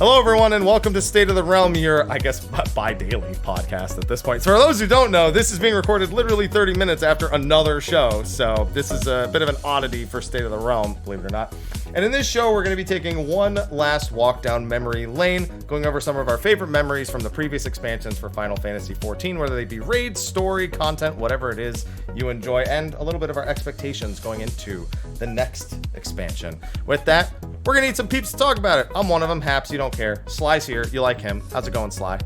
Hello, everyone, and welcome to State of the Realm, your, I guess, bi-daily podcast at this point. So for those who don't know, this is being recorded literally 30 minutes after another show, so this is a bit of an oddity for State of the Realm, believe it or not. And in this show, we're going to be taking one last walk down memory lane, going over some of our favorite memories from the previous expansions for Final Fantasy XIV, whether they be raids, story, content, whatever it is you enjoy, and a little bit of our expectations going into the next expansion. With that, we're going to need some peeps to talk about it. I'm one of them, Haps, you don't care. Sly's here, you like him. How's it going, Sly?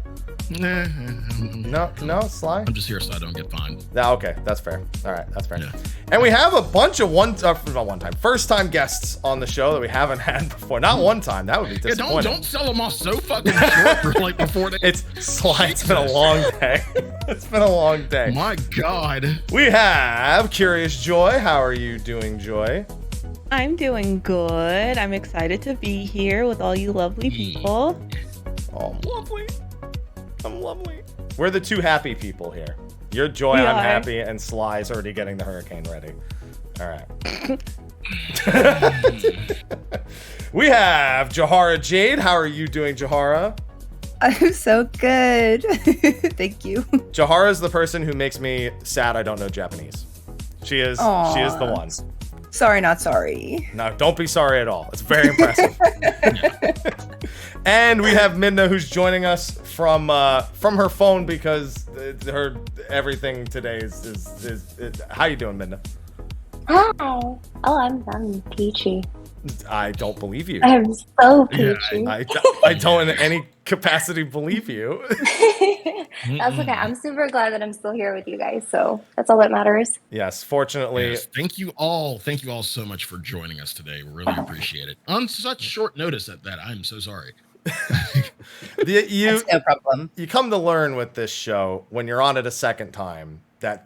No, Sly? I'm just here so I don't get fined. Yeah, okay, that's fair. All right, that's fair. Yeah. And we have a bunch of first-time guests on the show that we haven't had before. Not one time, that would be disappointing. Yeah, don't sell them off so fucking short for like before they... Sly, it's been a long day. It's been a long day. My God. We have Curiousjoi. How are you doing, Joy? I'm doing good. I'm excited to be here with all you lovely people. Oh, lovely. I'm lovely. We're the two happy people here. You're Joy, I'm happy, and Sly's already getting the hurricane ready. All right. We have JaharaJayde. How are you doing, Jahara? I'm so good. Thank you. Jahara is the person who makes me sad I don't know Japanese. She is the one. Sorry, not sorry. No, don't be sorry at all. It's very impressive. And we have Midna, who's joining us from her phone because her everything today is how you doing, Midna? Hi. Oh, I'm peachy. I don't believe you. I'm so peachy. Yeah, I don't in any capacity believe you. That's okay. I'm super glad that I'm still here with you guys. So that's all that matters. Yes, fortunately. Yes, thank you all so much for joining us today. We really appreciate it. On such short notice at that, I'm so sorry. That's no problem. You come to learn with this show when you're on it a second time that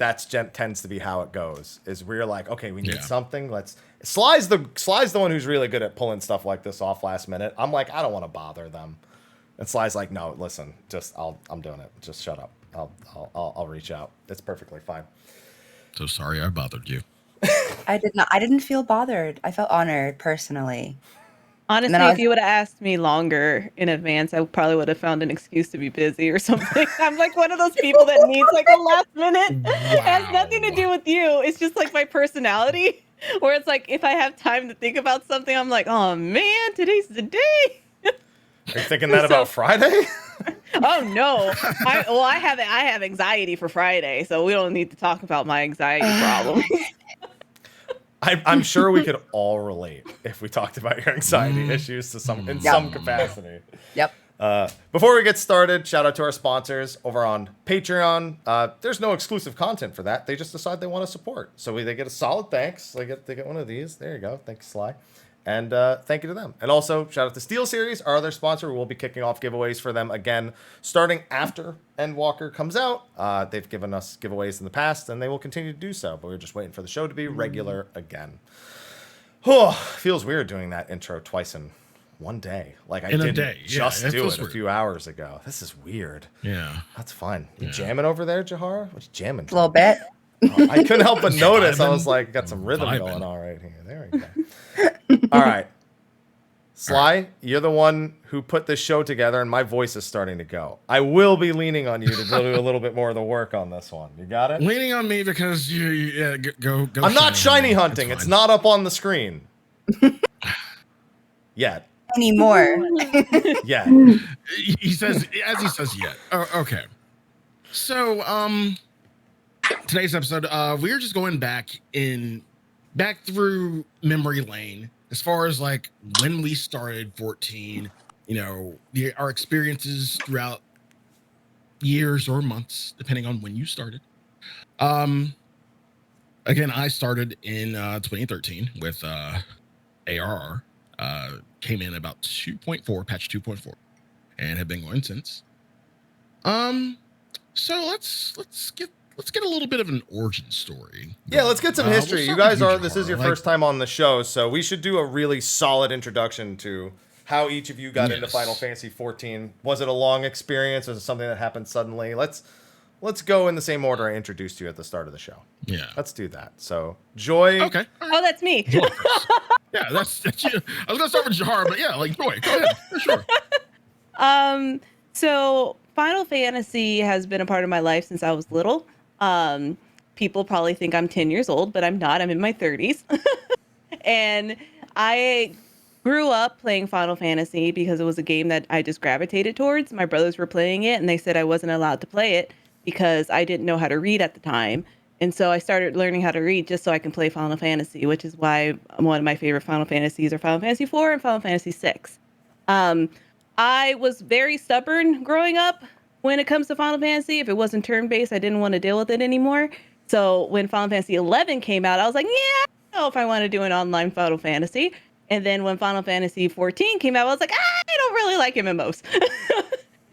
tends to be how it goes. Is where you're like, okay, we need something. Sly's the one who's really good at pulling stuff like this off last minute. I'm like, I don't want to bother them. And Sly's like, no, listen, I'm doing it. Just shut up. I'll reach out. It's perfectly fine. So sorry I bothered you. I didn't feel bothered. I felt honored personally. Honestly, if you would have asked me longer in advance, I probably would have found an excuse to be busy or something. I'm like one of those people that needs like a last minute. Wow. It has nothing to do with you. It's just like my personality, where it's like if I have time to think about something, I'm like, oh man, today's the day. Are you thinking that about Friday? Oh no! I have anxiety for Friday, so we don't need to talk about my anxiety problem. I'm sure we could all relate if we talked about your anxiety issues to some capacity. Yep. Before we get started, shout out to our sponsors over on Patreon. There's no exclusive content for that. They just decide they want to support. So they get a solid thanks. They get one of these. There you go. Thanks, Sly. And thank you to them. And also, shout out to Steel Series, our other sponsor. We'll be kicking off giveaways for them again, starting after Endwalker comes out. They've given us giveaways in the past, and they will continue to do so. But we're just waiting for the show to be regular again. Oh, feels weird doing that intro twice in one day. Like I didn't just do it a few hours ago. This is weird. Yeah. That's fine. You jamming over there, Jahara? What you jamming? A little bit. I couldn't help but notice. I was like, got some rhythm going on right here. There we go. All right. Sly, you're the one who put this show together, and my voice is starting to go. I will be leaning on you to do a little bit more of the work on this one. You got it? Leaning on me because you go. I'm not shiny hunting. It's not up on the screen. Yet. Anymore. Yeah. He says yet. Oh, okay. So, today's episode, we're just going back through memory lane as far as like when we started 14, our experiences throughout years or months, depending on when you started. Again, I started in 2013 with ARR. Came in about 2.4, patch 2.4, and have been going since. So let's get a little bit of an origin story. Yeah, let's get some history. You guys this is your first time on the show, so we should do a really solid introduction to how each of you got into Final Fantasy XIV. Was it a long experience? Was it something that happened suddenly? Let's go in the same order I introduced you at the start of the show. Yeah. Let's do that. So, Joy. Okay. Oh, that's me. Yeah, that's you. I was going to start with Jahara, but yeah, like, Joy, go ahead. For sure. So Final Fantasy has been a part of my life since I was little. People probably think I'm 10 years old, but I'm not. I'm in my 30s. And I grew up playing Final Fantasy because it was a game that I just gravitated towards. My brothers were playing it, and they said I wasn't allowed to play it because I didn't know how to read at the time. And so I started learning how to read just so I can play Final Fantasy, which is why one of my favorite Final Fantasies are Final Fantasy IV and Final Fantasy VI. I was very stubborn growing up when it comes to Final Fantasy. If it wasn't turn-based, I didn't want to deal with it anymore. So when Final Fantasy XI came out, I was like, yeah, I don't know if I want to do an online Final Fantasy. And then when Final Fantasy XIV came out, I was like, I don't really like MMOs.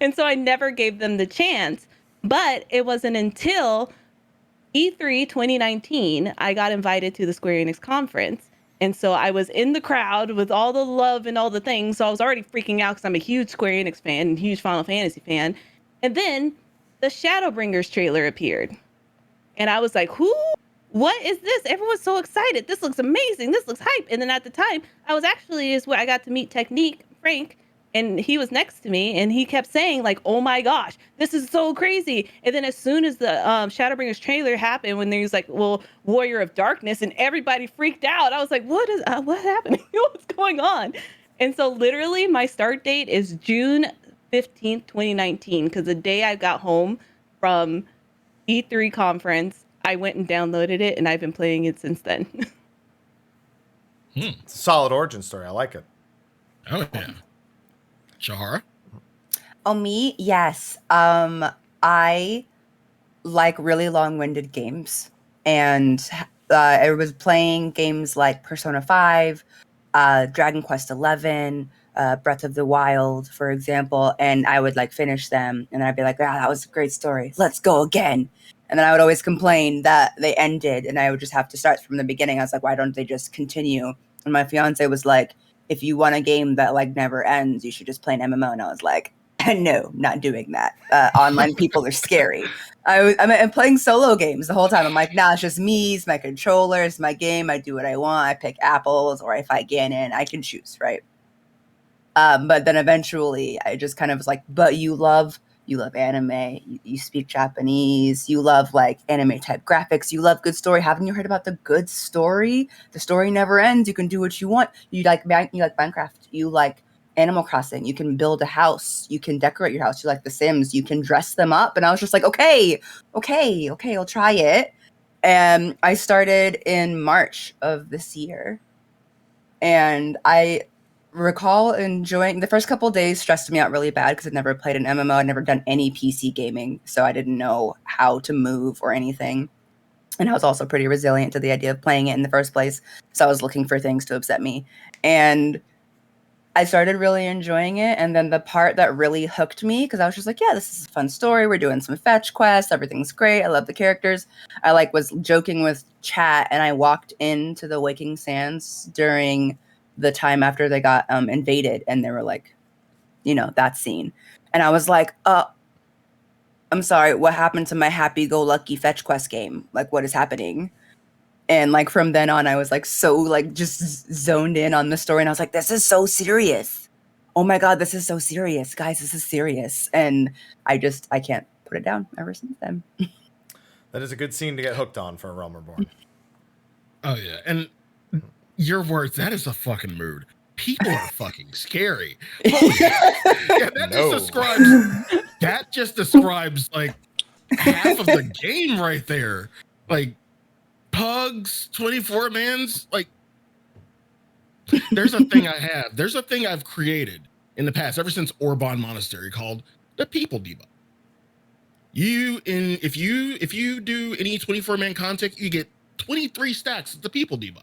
And so I never gave them the chance. But it wasn't until E3 2019, I got invited to the Square Enix conference. And so I was in the crowd with all the love and all the things. So I was already freaking out because I'm a huge Square Enix fan and huge Final Fantasy fan. And then the Shadowbringers trailer appeared. And I was like, what is this? Everyone's so excited. This looks amazing. This looks hype. And then at the time, is where I got to meet Frank, and he was next to me, and he kept saying, like, oh my gosh, this is so crazy. And then as soon as the Shadowbringers trailer happened, when there's like, well, Warrior of Darkness, and everybody freaked out. I was like, what happened? What's going on? And so literally my start date is June 15th, 2019, because the day I got home from E3 conference, I went and downloaded it, and I've been playing it since then. It's a solid origin story. I like it. Oh, yeah. Jahara? Oh, me? Yes. I like really long-winded games, and I was playing games like Persona 5, Dragon Quest 11, Breath of the Wild, for example, and I would like finish them, and then I'd be like, that was a great story. Let's go again. And then I would always complain that they ended, and I would just have to start from the beginning. I was like, why don't they just continue? And my fiance was like, if you want a game that like never ends, you should just play an MMO. And I was like, no, not doing that. Online people are scary. I'm playing solo games the whole time. I'm like, nah, it's just me. It's my controller. It's my game. I do what I want. I pick apples, or I fight Ganon. I can choose, right? But then eventually I just kind of was like, but you love anime, you speak Japanese, you love like anime type graphics, you love good story. Haven't you heard about the good story? The story never ends. You can do what you want. You like Minecraft, you like Animal Crossing, you can build a house, you can decorate your house, you like The Sims, you can dress them up. And I was just like, okay, I'll try it. And I started in March of this year. And I recall enjoying the first couple of days. Stressed me out really bad because I'd never played an MMO. I'd never done any PC gaming, so I didn't know how to move or anything. And I was also pretty resilient to the idea of playing it in the first place, so I was looking for things to upset me. And I started really enjoying it, and then the part that really hooked me, because I was just like, yeah, this is a fun story. We're doing some fetch quests. Everything's great. I love the characters. I like was joking with chat, and I walked into the Waking Sands during the time after they got invaded, and they were like, that scene. And I was like, I'm sorry, what happened to my happy-go-lucky fetch quest game? Like, what is happening? And like from then on, I was like so like just zoned in on the story, and I was like, this is so serious. Oh my God, this is so serious. Guys, this is serious. And I can't put it down ever since then. That is a good scene to get hooked on for A Realm Reborn. Oh yeah, and your words, that is a fucking mood. People are fucking scary. Oh, yeah, that just describes like half of the game right there. Like pugs, 24 mans, like there's a thing I've created in the past, ever since Orban Monastery, called the People Debuff. If you do any 24-man content, you get 23 stacks of the People Debuff.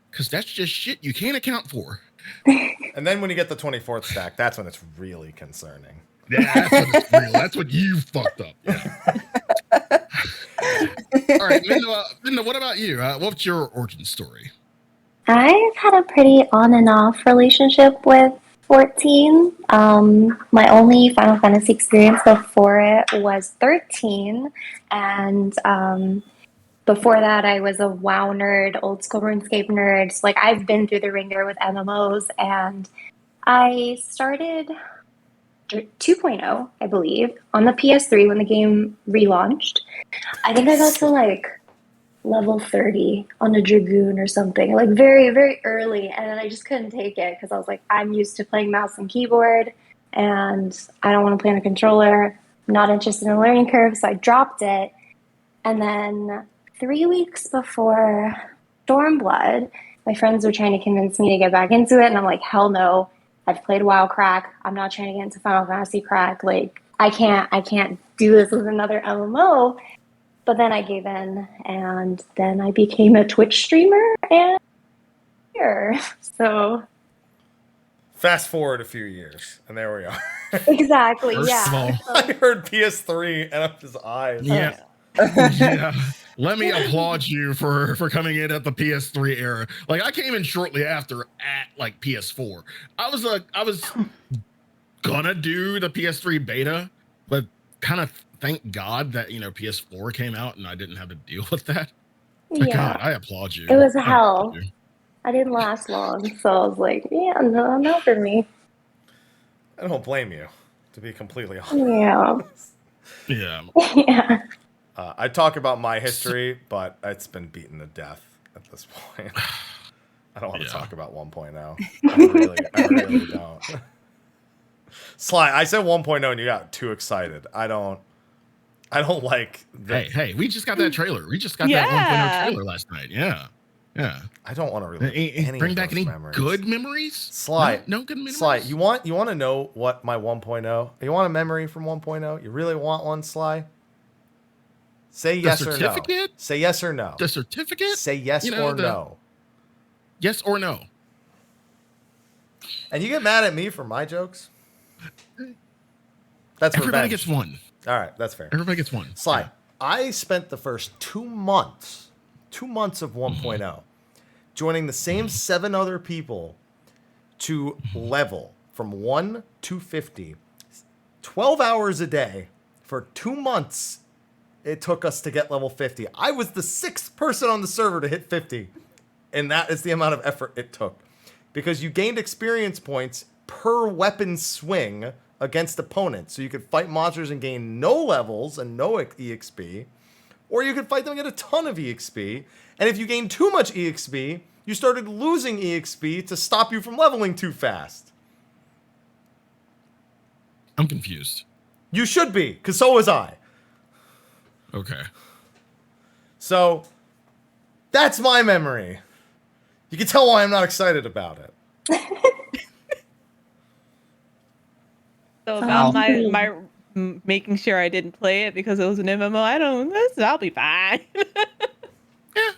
Because that's just shit you can't account for. And then when you get the 24th stack, that's when it's really concerning. Yeah, that's when it's real. That's when you fucked up. Yeah. All right, Midna, what about you? What's your origin story? I've had a pretty on and off relationship with 14. My only Final Fantasy experience before it was 13. And before that, I was a WoW nerd, old school RuneScape nerd. So, like, I've been through the ringer with MMOs, and I started 2.0, I believe, on the PS3 when the game relaunched. I think I got to like level 30 on a Dragoon or something, like very, very early. And then I just couldn't take it because I was like, I'm used to playing mouse and keyboard and I don't want to play on a controller. I'm not interested in a learning curve. So I dropped it. And then 3 weeks before Stormblood, my friends were trying to convince me to get back into it. And I'm like, hell no. I've played WoW crack. I'm not trying to get into Final Fantasy crack. Like, I can't do this with another MMO. But then I gave in, and then I became a Twitch streamer, and here. So fast forward a few years, and there we are. exactly, First yeah. of all, I heard PS3 and up his eyes. Yeah. Yeah. Let me applaud you for coming in at the PS3 era. Like, I came in shortly after at like PS4. I was gonna do the PS3 beta, but kind of thank God that PS4 came out and I didn't have to deal with that. Like, Yeah. God, I applaud you. It was I hell. applaud you. I didn't last long, so I was like, yeah, no, not for me. I don't blame you, to be completely honest. Yeah. Yeah. Yeah. I talk about my history, but it's been beaten to death at this point. I don't want to talk about 1.0. I really don't. Sly, I said 1.0 and you got too excited. I don't like the... Hey, we just got that trailer. We just got that 1.0 trailer last night. Yeah. Yeah. I don't want to relive bring back any memories. good memories? Sly, no good memories? Sly, you want to know what my 1.0? You want a memory from 1.0? You really want one, Sly? Say yes or no. Say yes or no. The certificate? Say yes or no. Yes or no. And you get mad at me for my jokes? That's everybody revenge. Gets one. All right, that's fair. Everybody gets one. Sly, yeah. I spent the first 2 months of 1.0, joining the same 7 other people to level from 1 to 50, 12 hours a day for 2 months. It took us to get level 50. I was the 6th person on the server to hit 50. And that is the amount of effort it took. Because you gained experience points per weapon swing against opponents. So you could fight monsters and gain no levels and no EXP. Or you could fight them and get a ton of EXP. And if you gained too much EXP, you started losing EXP to stop you from leveling too fast. I'm confused. You should be, because so was I. Okay. So, that's my memory. You can tell why I'm not excited about it. So about my making sure I didn't play it because it was an MMO, I'll be fine.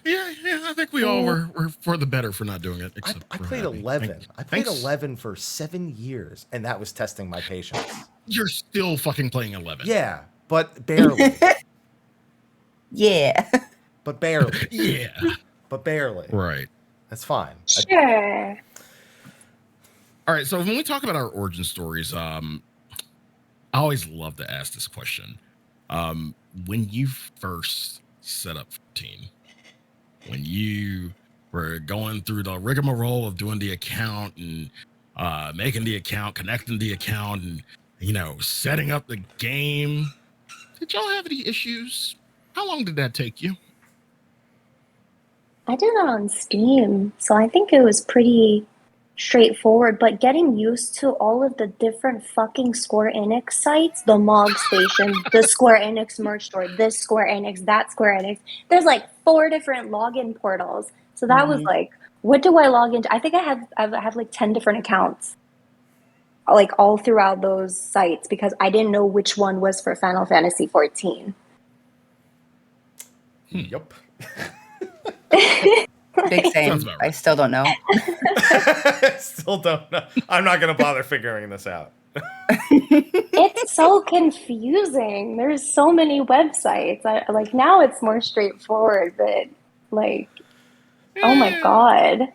Yeah. I think we all were for the better for not doing it. I played 11. I played 11 for 7 years, and that was testing my patience. You're still fucking playing 11. Yeah, but barely. Yeah. But barely. Yeah. But barely. Right. That's fine. Sure. All right. So when we talk about our origin stories, I always love to ask this question. When you first set up 14, when you were going through the rigmarole of doing the account and making the account, connecting the account, and setting up the game, did y'all have any issues? How long did that take you? I did that on Steam, so I think it was pretty straightforward, but getting used to all of the different fucking Square Enix sites, the Mog Station, the Square Enix merch store, this Square Enix, that Square Enix. There's like 4 different login portals. So that was like, what do I log into? I think I have like 10 different accounts, like all throughout those sites, because I didn't know which one was for Final Fantasy 14. Yep. Big same. Sounds about right. I still don't know. Still don't know. I'm not going to bother figuring this out. It's so confusing. There's so many websites. Like now it's more straightforward, but like, oh my God.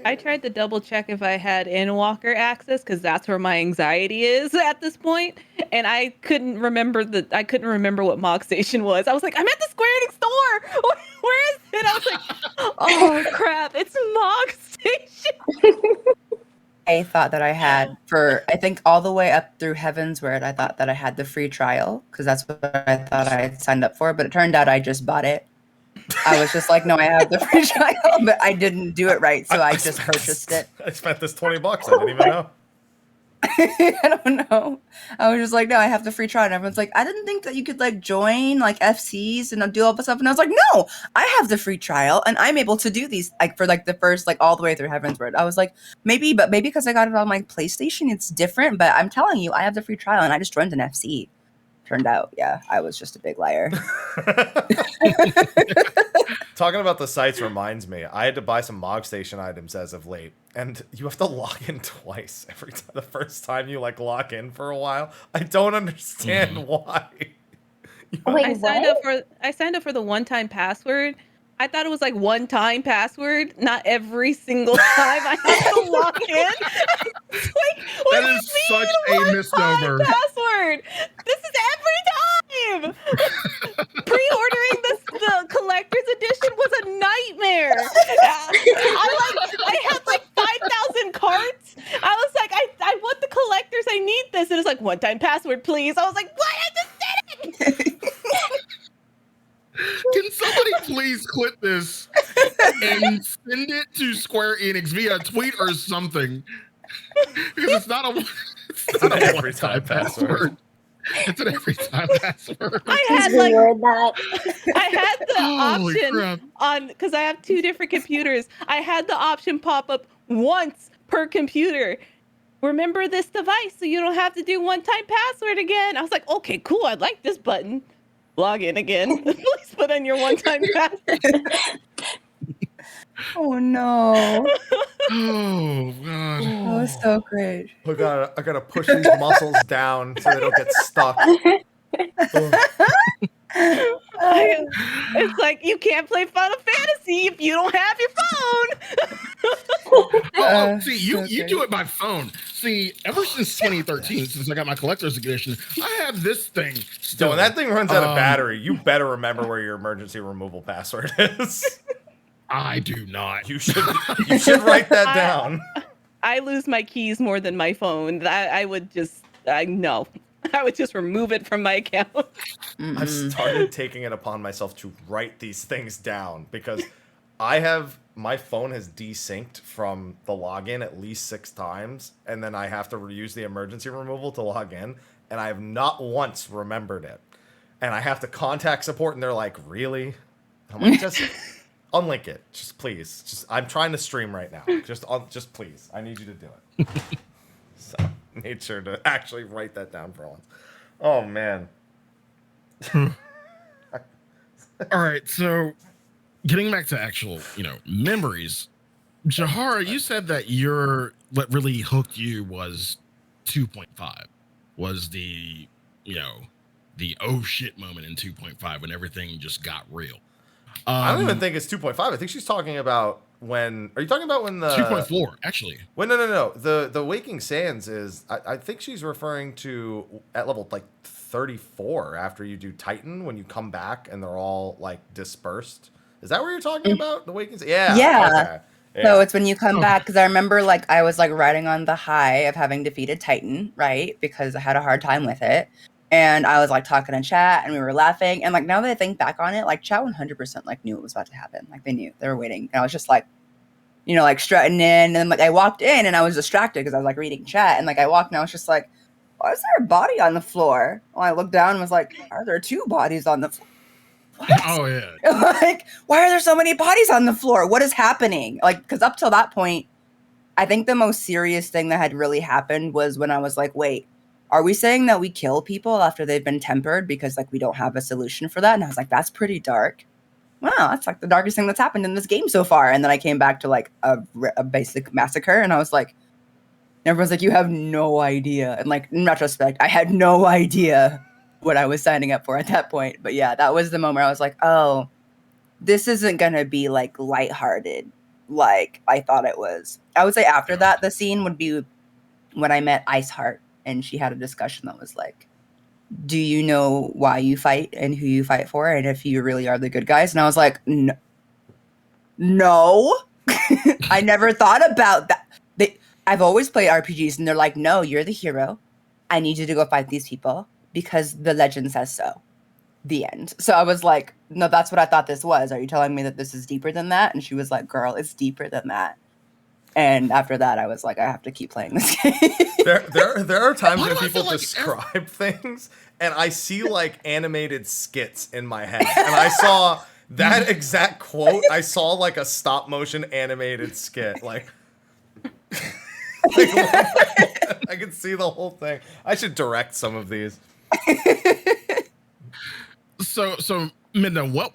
I tried to double check if I had Endwalker access because that's where my anxiety is at this point, and I couldn't remember what Mog Station was. I was like, I'm at the Square Enix store. Where is it? I was like, oh crap, it's Mog Station. I thought that I had I think all the way up through Heavensward, I thought that I had the free trial because that's what I thought I had signed up for. But it turned out I just bought it. I was just like, no, I have the free trial, but I didn't do it right, so I just purchased it. I spent this $20. I didn't even know. I don't know. I was just like, no, I have the free trial. And everyone's like, I didn't think that you could like join like FCs and do all this stuff. And I was like, no, I have the free trial and I'm able to do these like for like the first like all the way through Heavensward. I was like, maybe because I got it on my PlayStation, it's different. But I'm telling you, I have the free trial and I just joined an FC. Turned out, yeah, I was just a big liar. Talking about the sites reminds me, I had to buy some Mog Station items as of late, and you have to log in twice every time. The first time you like log in for a while, I don't understand why. Wait, I signed up for the one-time password. I thought it was like one-time password, not every single time I have to log in. Like, what That is such a one-time misnomer. Password. This is every time. Pre-ordering the collector's edition was a nightmare. I had like 5,000 carts. I was like, I want the collectors. I need this. And it's like one-time password, please. I was like, what? I just did it. Can somebody please clip this and send it to Square Enix via tweet or something? Because it's not a every time password. It's an every time password. I Please had like reword that. I had the Holy option crap. on because I have two different computers. I had the option pop up once per computer. Remember this device so you don't have to do one-time password again. I was like, okay, cool. I like this button. Log in again. Please put in your one-time password. Oh no. Oh god. That was so great. I gotta push these muscles down so they don't get stuck. It's like you can't play Final Fantasy if you don't have your phone. See, you do it by phone. See, ever since 2013, since I got my collector's edition, I have this thing. So Still. when that thing runs out of battery, you better remember where your emergency removal password is. I do not. You should write that down. I lose my keys more than my phone. I would just remove it from my account. I've started taking it upon myself to write these things down because my phone has desynced from the login at least 6 times, and then I have to reuse the emergency removal to log in, and I have not once remembered it. And I have to contact support, and they're like, really? I'm like, just unlink it. Just please. I'm trying to stream right now. Just please. I need you to do it. So made sure to actually write that down for once. Oh, man. All right, so getting back to actual, memories, Jahara, you said that what really hooked you was 2.5, was the oh shit moment in 2.5 when everything just got real. I don't even think it's 2.5. I think she's talking about when. Are you talking about when the 2.4 actually? Well, no. The Waking Sands is. I think she's referring to at level like 34 after you do Titan when you come back and they're all like dispersed. Is that what you're talking about? The Waking Sands? Yeah. Yeah. Okay. Yeah. So it's when you come back, because I remember like I was like riding on the high of having defeated Titan, right? Because I had a hard time with it. And I was like talking in chat and we were laughing. And like now that I think back on it, like chat 100% like knew what was about to happen. Like they knew, they were waiting. And I was just like, like strutting in. And then like I walked in and I was distracted because I was like reading chat. And like I walked and I was just like, why is there a body on the floor? Well, I looked down and was like, are there 2 bodies on the floor? What? Oh yeah. Like, why are there so many bodies on the floor? What is happening? Like, because up till that point, I think the most serious thing that had really happened was when I was like, wait, are we saying that we kill people after they've been tempered because like we don't have a solution for that? And I was like, that's pretty dark. Wow, that's like the darkest thing that's happened in this game so far. And then I came back to like a basic massacre and I was like, everyone's like, you have no idea. And like in retrospect, I had no idea what I was signing up for at that point. But yeah, that was the moment I was like, oh, this isn't gonna be like lighthearted like I thought it was. I would say after that, the scene would be when I met Iceheart and she had a discussion that was like, do you know why you fight and who you fight for and if you really are the good guys? And I was like, no. I never thought about that. I've always played RPGs, and they're like, no, you're the hero. I need you to go fight these people because the legend says so. The end. So I was like, no, that's what I thought this was. Are you telling me that this is deeper than that? And she was like, girl, it's deeper than that. And after that, I was like, I have to keep playing this game. There are times when people describe things, and I see like animated skits in my head. And I saw that exact quote. I saw like a stop motion animated skit. Like I could see the whole thing. I should direct some of these. So Midna, what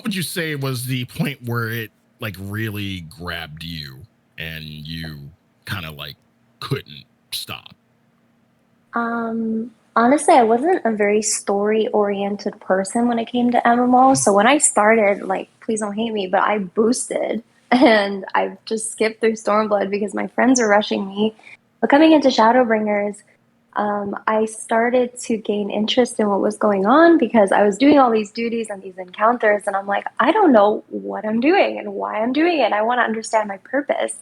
would you say was the point where it like really grabbed you and you kind of like couldn't stop? Honestly, I wasn't a very story-oriented person when it came to MMO. So when I started, like, please don't hate me, but I boosted and I just skipped through Stormblood because my friends were rushing me. But coming into Shadowbringers, I started to gain interest in what was going on because I was doing all these duties and these encounters, and I'm like, I don't know what I'm doing and why I'm doing it. I want to understand my purpose.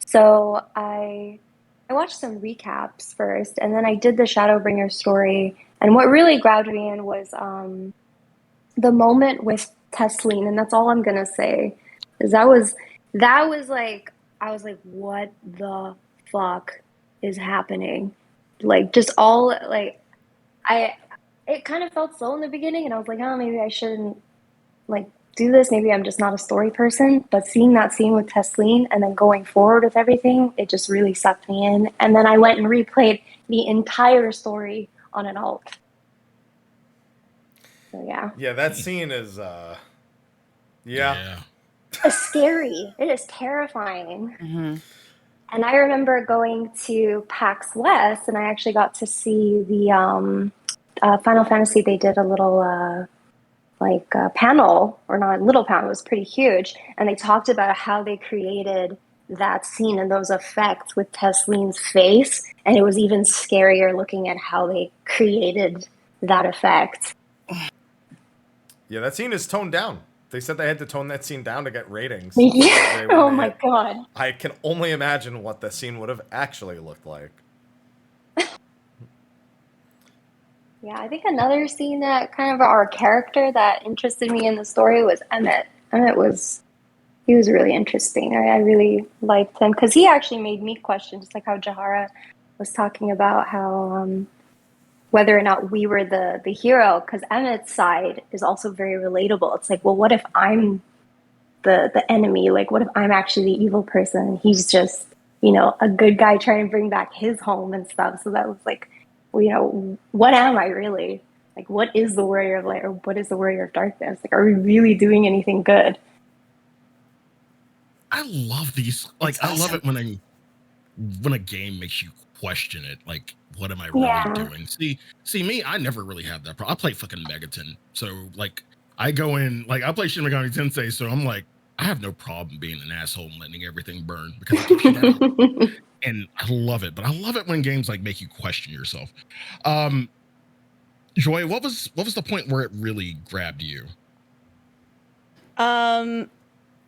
So I watched some recaps first, and then I did the Shadowbringer story. And what really grabbed me in was the moment with Tesleen, and that's all I'm gonna say. Is that was like, I was like, what the fuck is happening? Like, just all, like, it kind of felt slow in the beginning, and I was like, oh, maybe I shouldn't, like, do this. Maybe I'm just not a story person. But seeing that scene with Tesleen and then going forward with everything, it just really sucked me in. And then I went and replayed the entire story on an alt. So, yeah. Yeah, that scene is, yeah. It's scary. It is terrifying. Mm-hmm. And I remember going to PAX West, and I actually got to see the Final Fantasy. They did a little panel, or not a little panel, it was pretty huge. And they talked about how they created that scene and those effects with Tesleen's face. And it was even scarier looking at how they created that effect. Yeah, that scene is toned down. They said they had to tone that scene down to get ratings. Yeah. Oh my god. I can only imagine what the scene would have actually looked like. Yeah, I think another scene that kind of our character that interested me in the story was Emmett. He was really interesting. I really liked him because he actually made me question, just like how Jahara was talking about how whether or not we were the hero, because Emmett's side is also very relatable. It's like, well, what if I'm the enemy? Like, what if I'm actually the evil person? He's just, a good guy trying to bring back his home and stuff. So that was like, well, what am I really? Like, what is the warrior of light, or what is the warrior of darkness? Like, are we really doing anything good? I love these. Like, I love it when a game makes you question it. Like, what am I really doing? See me, I never really had that problem. I play fucking Megaton. So, like, I go in, like, I play Shin Megami Tensei, so I'm like, I have no problem being an asshole and letting everything burn because it keeps you down. And I love it. But I love it when games, like, make you question yourself. Joy, what was the point where it really grabbed you?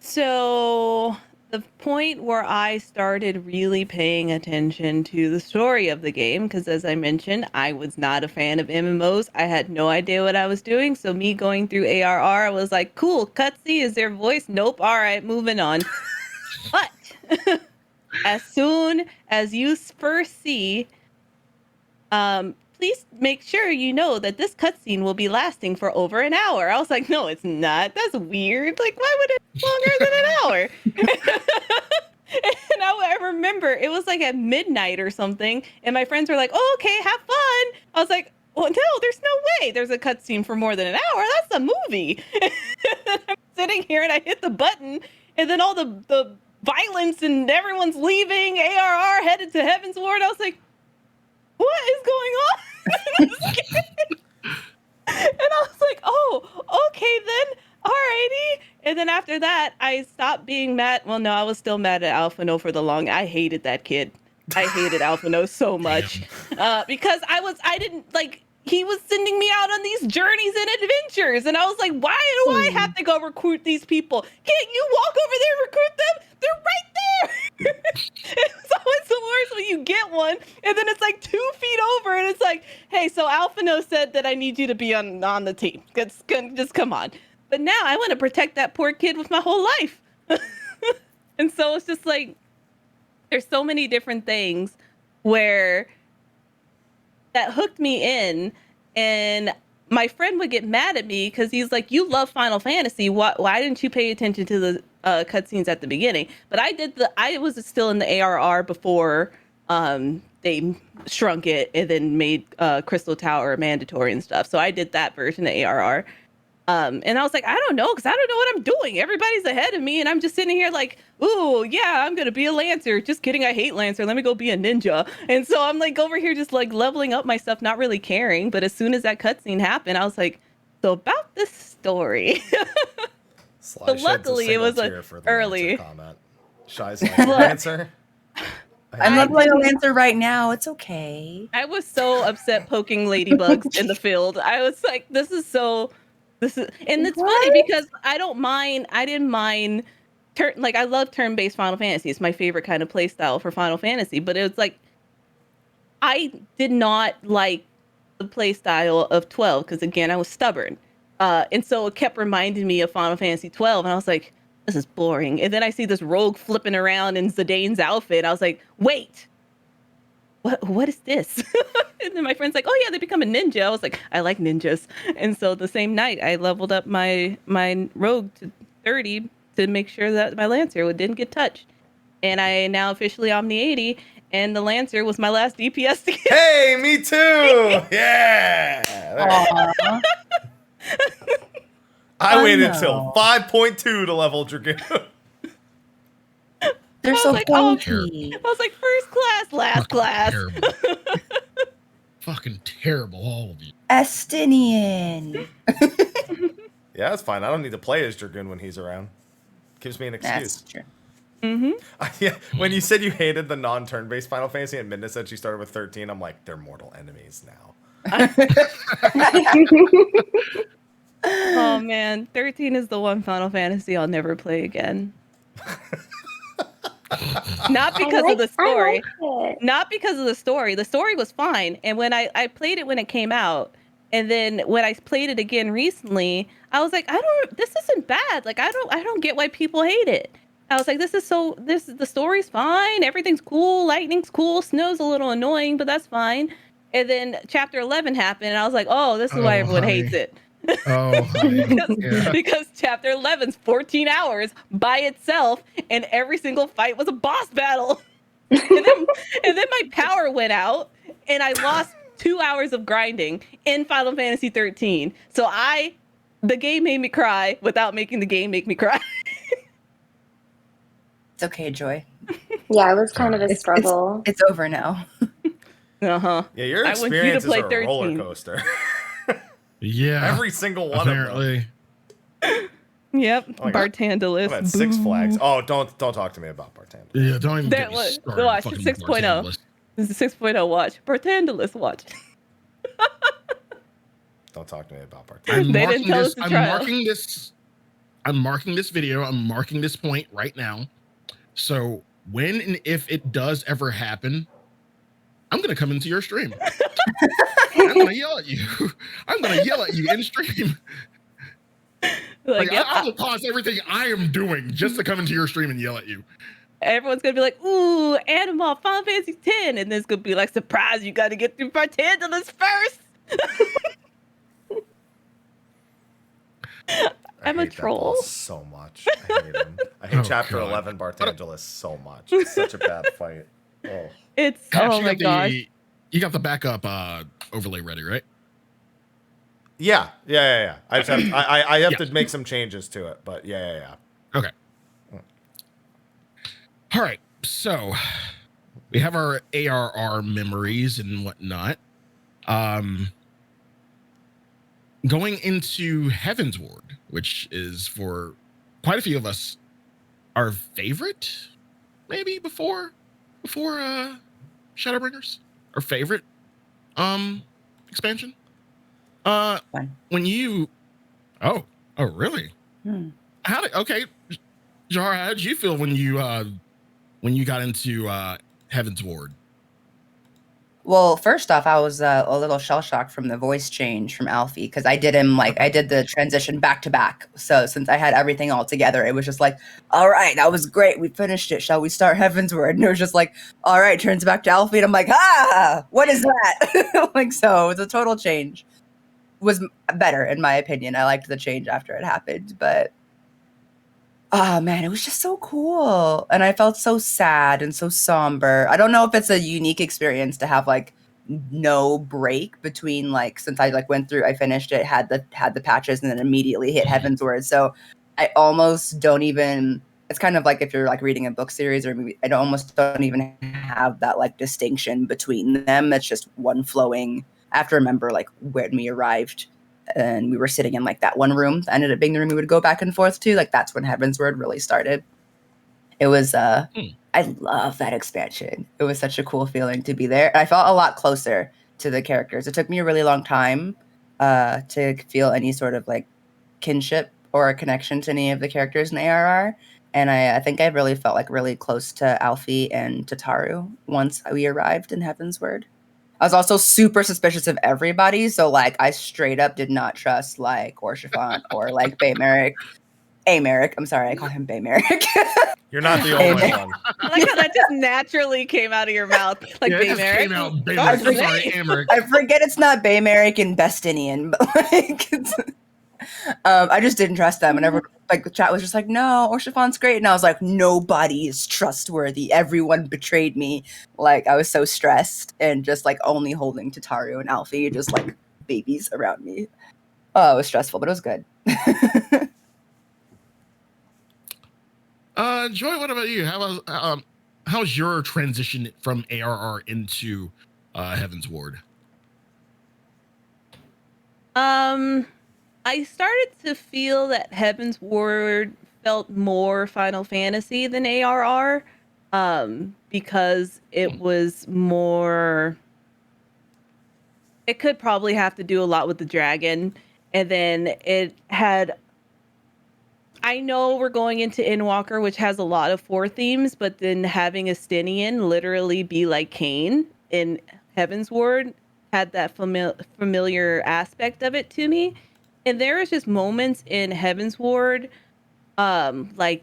So the point where I started really paying attention to the story of the game, because as I mentioned, I was not a fan of MMOs. I had no idea what I was doing. So me going through ARR, I was like, cool, cutscene, is there voice? Nope. All right, moving on. But as soon as you first see, please make sure you know that this cutscene will be lasting for over an hour. I was like, no, it's not. That's weird. Like, why would it be longer than an hour? And I remember it was like at midnight or something, and my friends were like, oh, okay, have fun. I was like, well, no, there's no way there's a cutscene for more than an hour. That's a movie. And I'm sitting here and I hit the button, and then all the violence and everyone's leaving, ARR headed to Heaven's Ward. I was like, what is going on? And I was like, oh, okay then, alrighty. And then after that, I stopped being mad. Well, no, I was still mad at Alphino for the long. I hated that kid. I hated Alphino so much because I didn't like. He was sending me out on these journeys and adventures, and I was like, why do I have to go recruit these people? Can't you walk over there and recruit them? They're right there. It was always Alphino said that I need you to be on the team. Just come on. But now I want to protect that poor kid with my whole life. And so it's just like, there's so many different things where that hooked me in, and my friend would get mad at me because he's like, you love Final Fantasy. Why didn't you pay attention to the cutscenes at the beginning? But I was still in the ARR before they shrunk it and then made Crystal Tower mandatory and stuff. So I did that version of ARR. And I was like, I don't know, because I don't know what I'm doing. Everybody's ahead of me, and I'm just sitting here like, ooh, yeah, I'm going to be a Lancer. Just kidding, I hate Lancer. Let me go be a ninja. And so I'm like over here just like leveling up my stuff, not really caring. But as soon as that cutscene happened, I was like, so about this story. So luckily it was early. Shy's like, Lancer? I'm leveling a Lancer right now. It's okay. I was so upset poking ladybugs in the field. I was like, and it's funny because I didn't mind I love turn-based Final Fantasy. It's my favorite kind of play style for Final Fantasy, but it was like I did not like the play style of 12 because again I was stubborn. And so it kept reminding me of Final Fantasy 12, and I was like, this is boring. And then I see this rogue flipping around in Zidane's outfit. I was like, wait, what is this? And then my friend's like, oh yeah, they become a ninja. I was like, I like ninjas. And so the same night I leveled up my rogue to 30 to make sure that my Lancer didn't get touched. And I now officially Omni 80, and the Lancer was my last DPS to get. Hey, me too! Yeah! I waited till 5.2 to level Dragoon. They're so funky. I was like, first class, last class. Terrible. Fucking terrible, all of you. Estinian. Yeah, that's fine. I don't need to play as Dragoon when he's around. Gives me an excuse. That's true. Mm-hmm. Yeah, when you said you hated the non-turn-based Final Fantasy and Midna said she started with 13, I'm like, they're mortal enemies now. Oh man, 13 is the one Final Fantasy I'll never play again. Not because of the story. Not because of the story. The story was fine. And when I played it when it came out, and then when I played it again recently, I was like, this isn't bad. Like I don't get why people hate it. I was like, the story's fine, everything's cool, lightning's cool, snow's a little annoying, but that's fine. And then chapter 11 happened, and I was like, oh, this is why everyone hates it. Because chapter 11's 14 hours by itself, and every single fight was a boss battle. and then my power went out, and I lost 2 hours of grinding in Final Fantasy 13. So the game made me cry without making the game make me cry. It's okay, Joy. Yeah, it was kind of a struggle. It's over now. Uh-huh. Yeah, your I want you to experiences play are a 13. roller coaster. Yeah. Every single one apparently. of them. Yep. Oh my God. Bartandalis. I'm at Six Flags. Oh, don't talk to me about Bartandalis. Yeah, don't even get me started. Watch fucking 6.0. Bartandalis. This is 6.0 watch. Bartandalis watch. Don't talk to me about Bartandalis. I'm marking this video. I'm marking this point right now. So when and if it does ever happen, I'm gonna come into your stream. I'm gonna yell at you. I'm gonna yell at you in stream. I will pause everything I am doing just to come into your stream and yell at you. Everyone's gonna be like, ooh, Animal, Final Fantasy 10. And then it's gonna be like, surprise, you gotta get through Bartandalis first. I'm a troll. So much. I hate him. I hate chapter 11 Bartandalis so much. It's such a bad fight. Oh. It's oh my gosh. You got the backup overlay ready, right? Yeah. I have to make some changes to it, but yeah. Okay. All right. So we have our ARR memories and whatnot. Going into Heaven's Ward, which is for quite a few of us our favorite, maybe before Shadowbringers, our favorite expansion. When you oh really? Okay, Jahara, how did you feel when you got into Heaven's Ward? Well, first off, I was a little shell shocked from the voice change from Alfie because I did the transition back to back. So since I had everything all together, it was just like, all right, that was great. We finished it. Shall we start Heavensward? And it was just like, all right, turns back to Alfie. And I'm like, what is that? Like, so it's a total change. Was better, in my opinion. I liked the change after it happened. But, oh, man, it was just so cool. And I felt so sad and so somber. I don't know if it's a unique experience to have, like, no break between, like, since I, like, went through, I finished it, had the patches, and then immediately hit Heavensward. So I almost don't even, it's kind of like if you're, like, reading a book series or a movie, I almost don't even have that, like, distinction between them. It's just one flowing. I have to remember, like, when we arrived and we were sitting in, like, that one room that ended up being the room we would go back and forth to. Like, that's when Heavensward really started. It was, I love that expansion. It was such a cool feeling to be there. I felt a lot closer to the characters. It took me a really long time to feel any sort of, like, kinship or a connection to any of the characters in ARR. And I think I really felt, like, really close to Alfie and Tataru once we arrived in Heavensward. I was also super suspicious of everybody, so, like, I straight up did not trust, like, Orshifant or, like, Baymeric. Americ. I'm sorry, I call him Baymeric. You're not the only one. I like how that just naturally came out of your mouth. Like, yeah, Baymeric. Came out Baymeric. I'm sorry, Americ. I forget it's not Baymeric and Bestinian, but, like, I just didn't trust them. And everyone, like, the chat was just like, no, Orshifant's great. And I was like, nobody is trustworthy. Everyone betrayed me. Like, I was so stressed and just, like, only holding Tataru and Alfie, just, like, babies around me. Oh, it was stressful, but it was good. Joy, what about you? How's your transition from ARR into Heavensward? I started to feel that Heavensward felt more Final Fantasy than ARR, because it was more. It could probably have to do a lot with the dragon, and then it had. I know we're going into Endwalker, which has a lot of 4 themes, but then having Estinian literally be like Cain in Heavensward had that familiar aspect of it to me. And there was just moments in Heavensward, like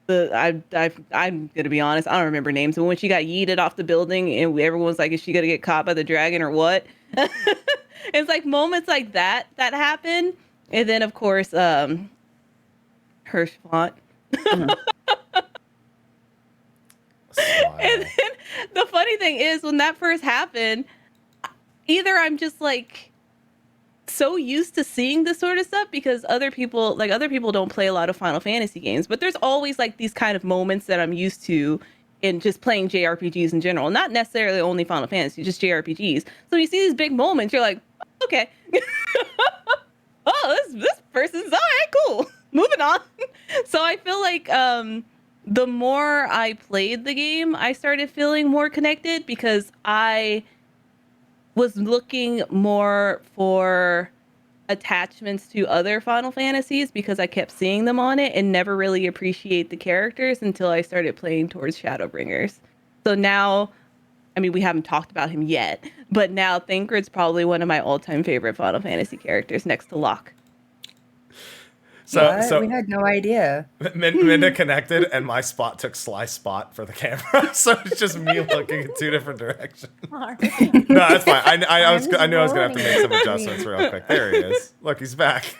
I'm gonna be honest, I don't remember names, but when she got yeeted off the building and everyone's like, is she gonna get caught by the dragon or what? It's like moments like that happen. And then of course, her font. And then the funny thing is, when that first happened, either I'm just like so used to seeing this sort of stuff because other people don't play a lot of Final Fantasy games, but there's always like these kind of moments that I'm used to in just playing JRPGs in general, not necessarily only Final Fantasy, just JRPGs. So you see these big moments, you're like, okay, oh, this person's all right, cool. Moving on. So I feel like the more I played the game, I started feeling more connected because I was looking more for attachments to other Final Fantasies because I kept seeing them on it and never really appreciate the characters until I started playing towards Shadowbringers. So now, I mean, we haven't talked about him yet, but now Thancred's probably one of my all-time favorite Final Fantasy characters next to Locke. So we had no idea. Midna connected, and my spot took Sly's spot for the camera, so it's just me looking in 2 different directions. No, that's fine. I knew I was gonna have to make some adjustments real quick. There he is. Look, he's back.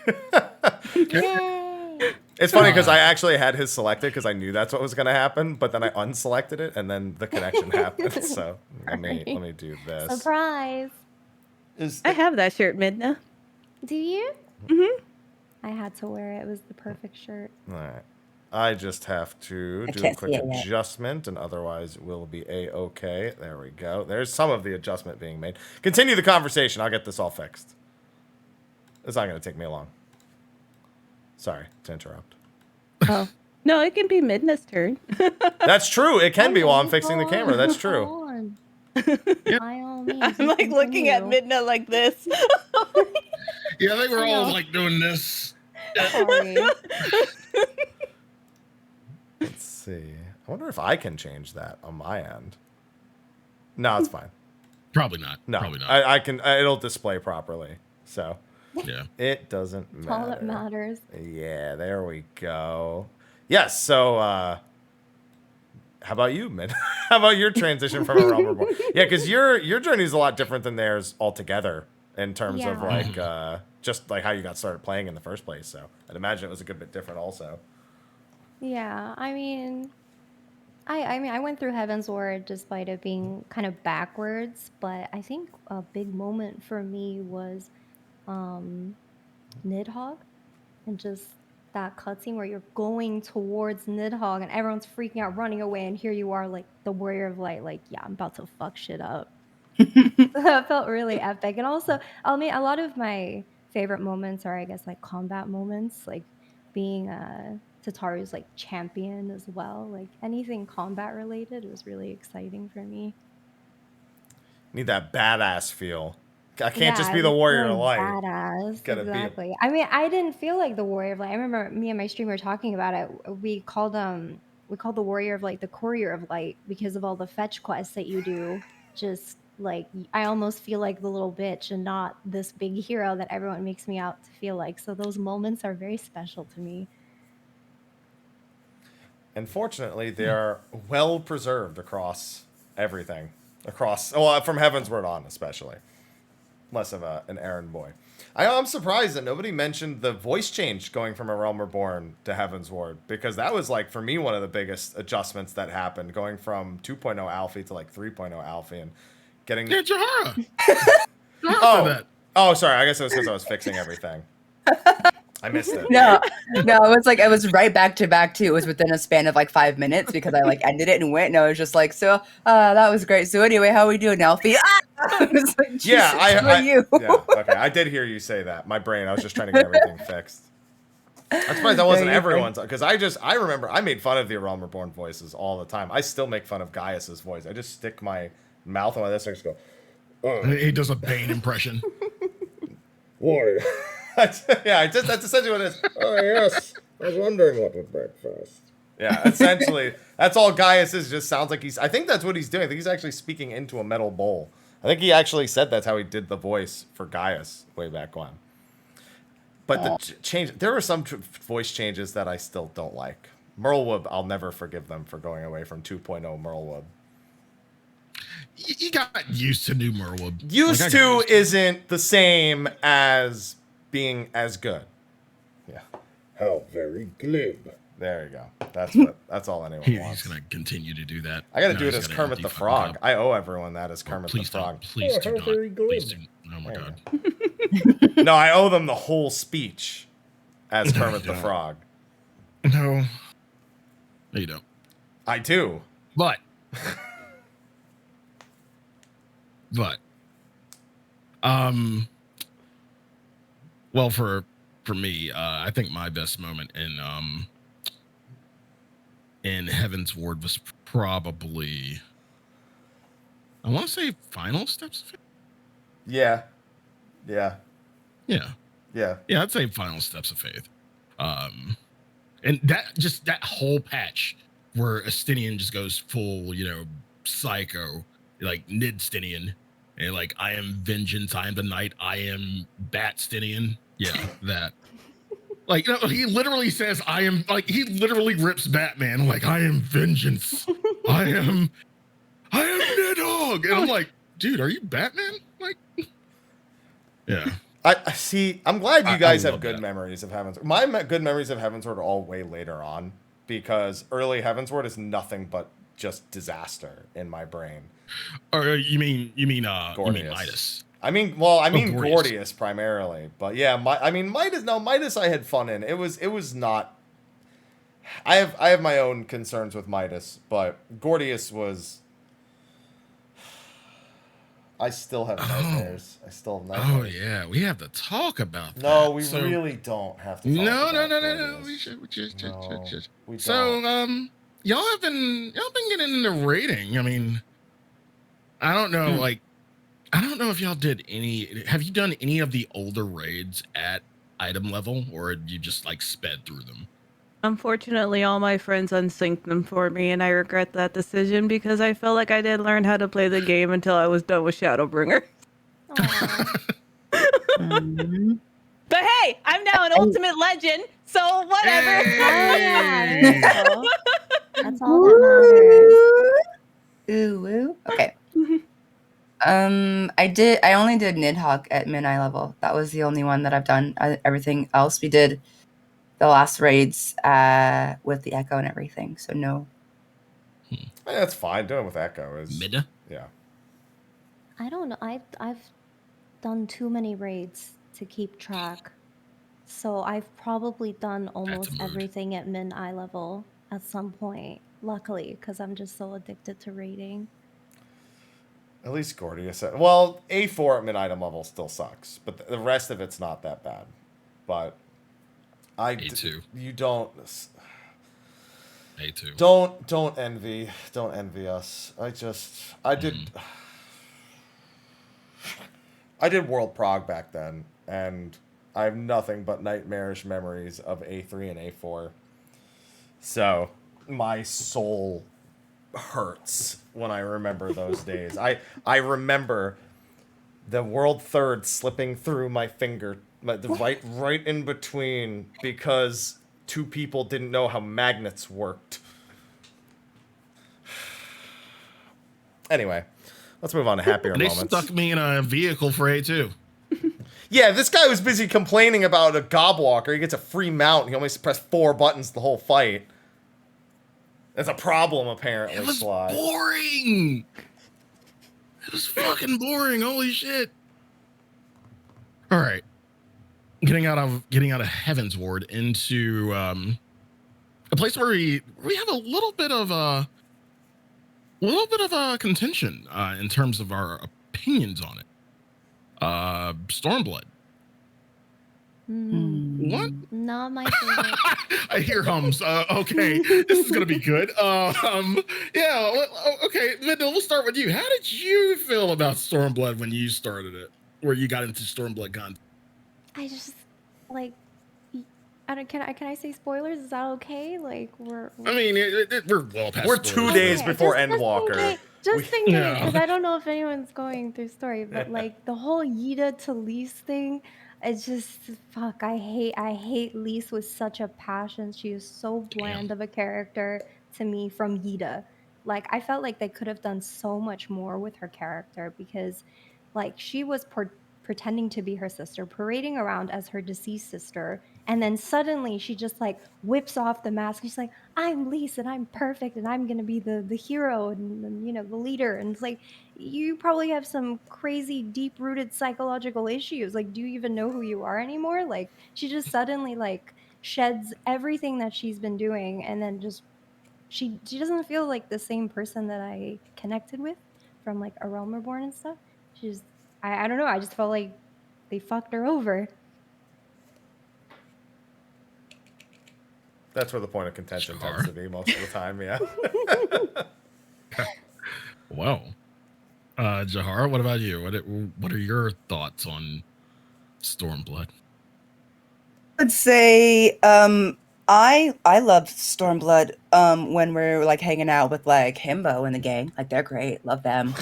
It's funny because I actually had his selected because I knew that's what was gonna happen, but then I unselected it, and then the connection happened. So let me do this. Surprise! I have that shirt, Midna. Do you? Mm-hmm. I had to wear it. It was the perfect shirt. All right. I just have to do a quick adjustment, and otherwise we'll be A-okay. There we go. There's some of the adjustment being made. Continue the conversation. I'll get this all fixed. It's not going to take me long. Sorry to interrupt. Oh. No, it can be Midna's turn. That's true. It can be while I'm fixing the camera. That's true. By all means, I'm like looking at Midna like this. Yeah, I think we're all like doing this. Sorry. Let's see. I wonder if I can change that on my end. No, it's fine. Probably not. No, Probably not. I can. It'll display properly, so Yeah. it doesn't matter. That's all that matters. Yeah, there we go. Yes. So, how about you, Min? How about your transition from a realm reborn? Yeah, because your journey is a lot different than theirs altogether in terms of Yeah. like just like how you got started playing in the first place. So I'd imagine it was a good bit different, also. Yeah, I mean, I went through Heaven's Ward despite it being kind of backwards, but I think a big moment for me was Nidhogg and just that cutscene where you're going towards Nidhogg and everyone's freaking out, running away, and here you are, like the Warrior of Light, like, yeah, I'm about to fuck shit up. That felt really epic. And also, I mean, a lot of my favorite moments are, I guess, like combat moments, like being Tataru's like champion as well. Like anything combat related was really exciting for me. Need that badass feel. I can't just Yeah, be the was Warrior of feeling Light. Badass. Gotta be a- Exactly. I mean, I didn't feel like the Warrior of Light. I remember me and my streamer talking about it. We called the Warrior of Light the Courier of Light because of all the fetch quests that you do. Just like I almost feel like the little bitch and not this big hero that everyone makes me out to feel like. So those moments are very special to me. And fortunately, they are well preserved across everything. Well, from Heaven's Word on, especially. Less of an errand boy. I'm surprised that nobody mentioned the voice change going from A Realm Reborn to Heaven's Ward, because that was, like, for me, one of the biggest adjustments that happened, going from 2.0 Alfie to, like, 3.0 Alfie and getting... Yeah, Jahara. Oh, sorry. I guess it was because I was fixing everything. I missed it. No, it was right back to back too. It was within a span of like 5 minutes because I like ended it and went, and I was just like, so that was great. So anyway, how are we doing, Alfie? I was like, Yeah, I you. Yeah, okay. I did hear you say that. My brain, I was just trying to get everything fixed. I'm surprised that wasn't everyone's, because I remember I made fun of the Realm Reborn voices all the time. I still make fun of Gaius's voice. I just stick my mouth on this and just go, He does a Bane impression. Warrior. Yeah, that's essentially what it is. Oh, yes. I was wondering what would breakfast. Yeah, essentially, that's all Gaius is. Just sounds like I think that's what he's doing. I think he's actually speaking into a metal bowl. I think he actually said that's how he did the voice for Gaius way back when. But the change, there were some voice changes that I still don't like. Merlewood, I'll never forgive them for going away from 2.0 Merlewood. You got used to new Merlewood. Used to isn't the same as being as good. Yeah. How very glib. There you go. That's all anyone wants. He's gonna continue to do that. I gotta do it as Kermit the Frog. I owe everyone that as Kermit the Frog. Please do not. Please do. Oh my god. No, I owe them the whole speech as Kermit the Frog. No. No, you don't. I do. But well, for me, I think my best moment in Heaven's Ward was probably, I want to say, Final Steps of Faith. Yeah. I'd say Final Steps of Faith. And that whole patch where Estinian just goes full, psycho, like Nidstinian, and like, I am vengeance, I am the night, I am Batstinian. Yeah, that. Like, he literally says, I am, like, he literally rips Batman, like, I am vengeance. I am Nidhogg. And I'm like, dude, are you Batman? Like, yeah. I see. I'm glad you guys have good memories of Heaven's Ward. My good memories of Heaven's Ward are all way later on, because early Heaven's Ward is nothing but just disaster in my brain. Or you mean Midas? I mean Gordius primarily, but yeah, Midas I had fun in. It was not. I have my own concerns with Midas, but Gordius was. I still have nightmares. I still have nightmares. Oh yeah, we have to talk about that. No, we really don't have to. No. We should. So y'all have been getting into raiding. I mean, I don't know, I don't know if y'all did have you done any of the older raids at item level, or you just like sped through them? Unfortunately, all my friends unsynced them for me, and I regret that decision because I felt like I didn't learn how to play the game until I was done with Shadowbringer. Mhm. But hey, I'm now an ultimate legend, so whatever. Yeah, there you go. That's all that matters. Ooh, woo. Okay. I only did Nidhogg at mid-eye level. That was the only one that I've done. Everything else we did the last raids with the Echo and everything. So no. That's fine. Doing it with Echo is Midna? Yeah. I don't know. I've done too many raids to keep track. So I've probably done almost mood. everything at min-eye level at some point. Luckily, because I'm just so addicted to raiding. At least Gordius said. Well, A4 at mid-item level still sucks, but the rest of it's not that bad. But A2. You don't. A2. Don't envy us. I did World Prog back then, and I have nothing but nightmarish memories of A3 and A4. So my soul hurts when I remember those days. I remember the world third slipping through my finger, right in between, because two people didn't know how magnets worked. Anyway, let's move on to happier They moments. stuck me in a vehicle for A2. Yeah, this guy was busy complaining about a Gobwalker. He gets a free mount. He only pressed 4 buttons the whole fight. That's a problem, apparently, It was Sly. boring. It was fucking boring. Holy shit. All right. Getting out of Heaven's Ward into a place where we have a little bit of a contention in terms of our opinions on it. Stormblood. What? Not my favorite. I hear hums. Okay, this is gonna be good. Yeah. Okay, Midna, we'll start with you. How did you feel about Stormblood when you started it, where you got into Stormblood content? I just like. Can I say spoilers? Is that okay? Like we're I mean, we're well past. We're spoilers. 2 days before Endwalker. Just in case, because I don't know if anyone's going through story, but like the whole Yida to Lise thing, it's just fuck. I hate Lise with such a passion. She is so bland of a character to me from Yida. Like I felt like they could have done so much more with her character because, like, she was pretending to be her sister, parading around as her deceased sister. And then suddenly she just like whips off the mask. She's like, I'm Lise and I'm perfect and I'm going to be the hero and, you know, the leader. And it's like, you probably have some crazy deep rooted psychological issues. Like, do you even know who you are anymore? Like, she just suddenly like sheds everything that she's been doing. And then just, she doesn't feel like the same person that I connected with from like A Realm Reborn and stuff. She's, I don't know. I just felt like they fucked her over. That's where the point of contention tends to be most of the time, yeah. Wow. Jahara, what about you? What are your thoughts on Stormblood? I'd say I love Stormblood when we're like hanging out with like Himbo and the gang. Like they're great. Love them.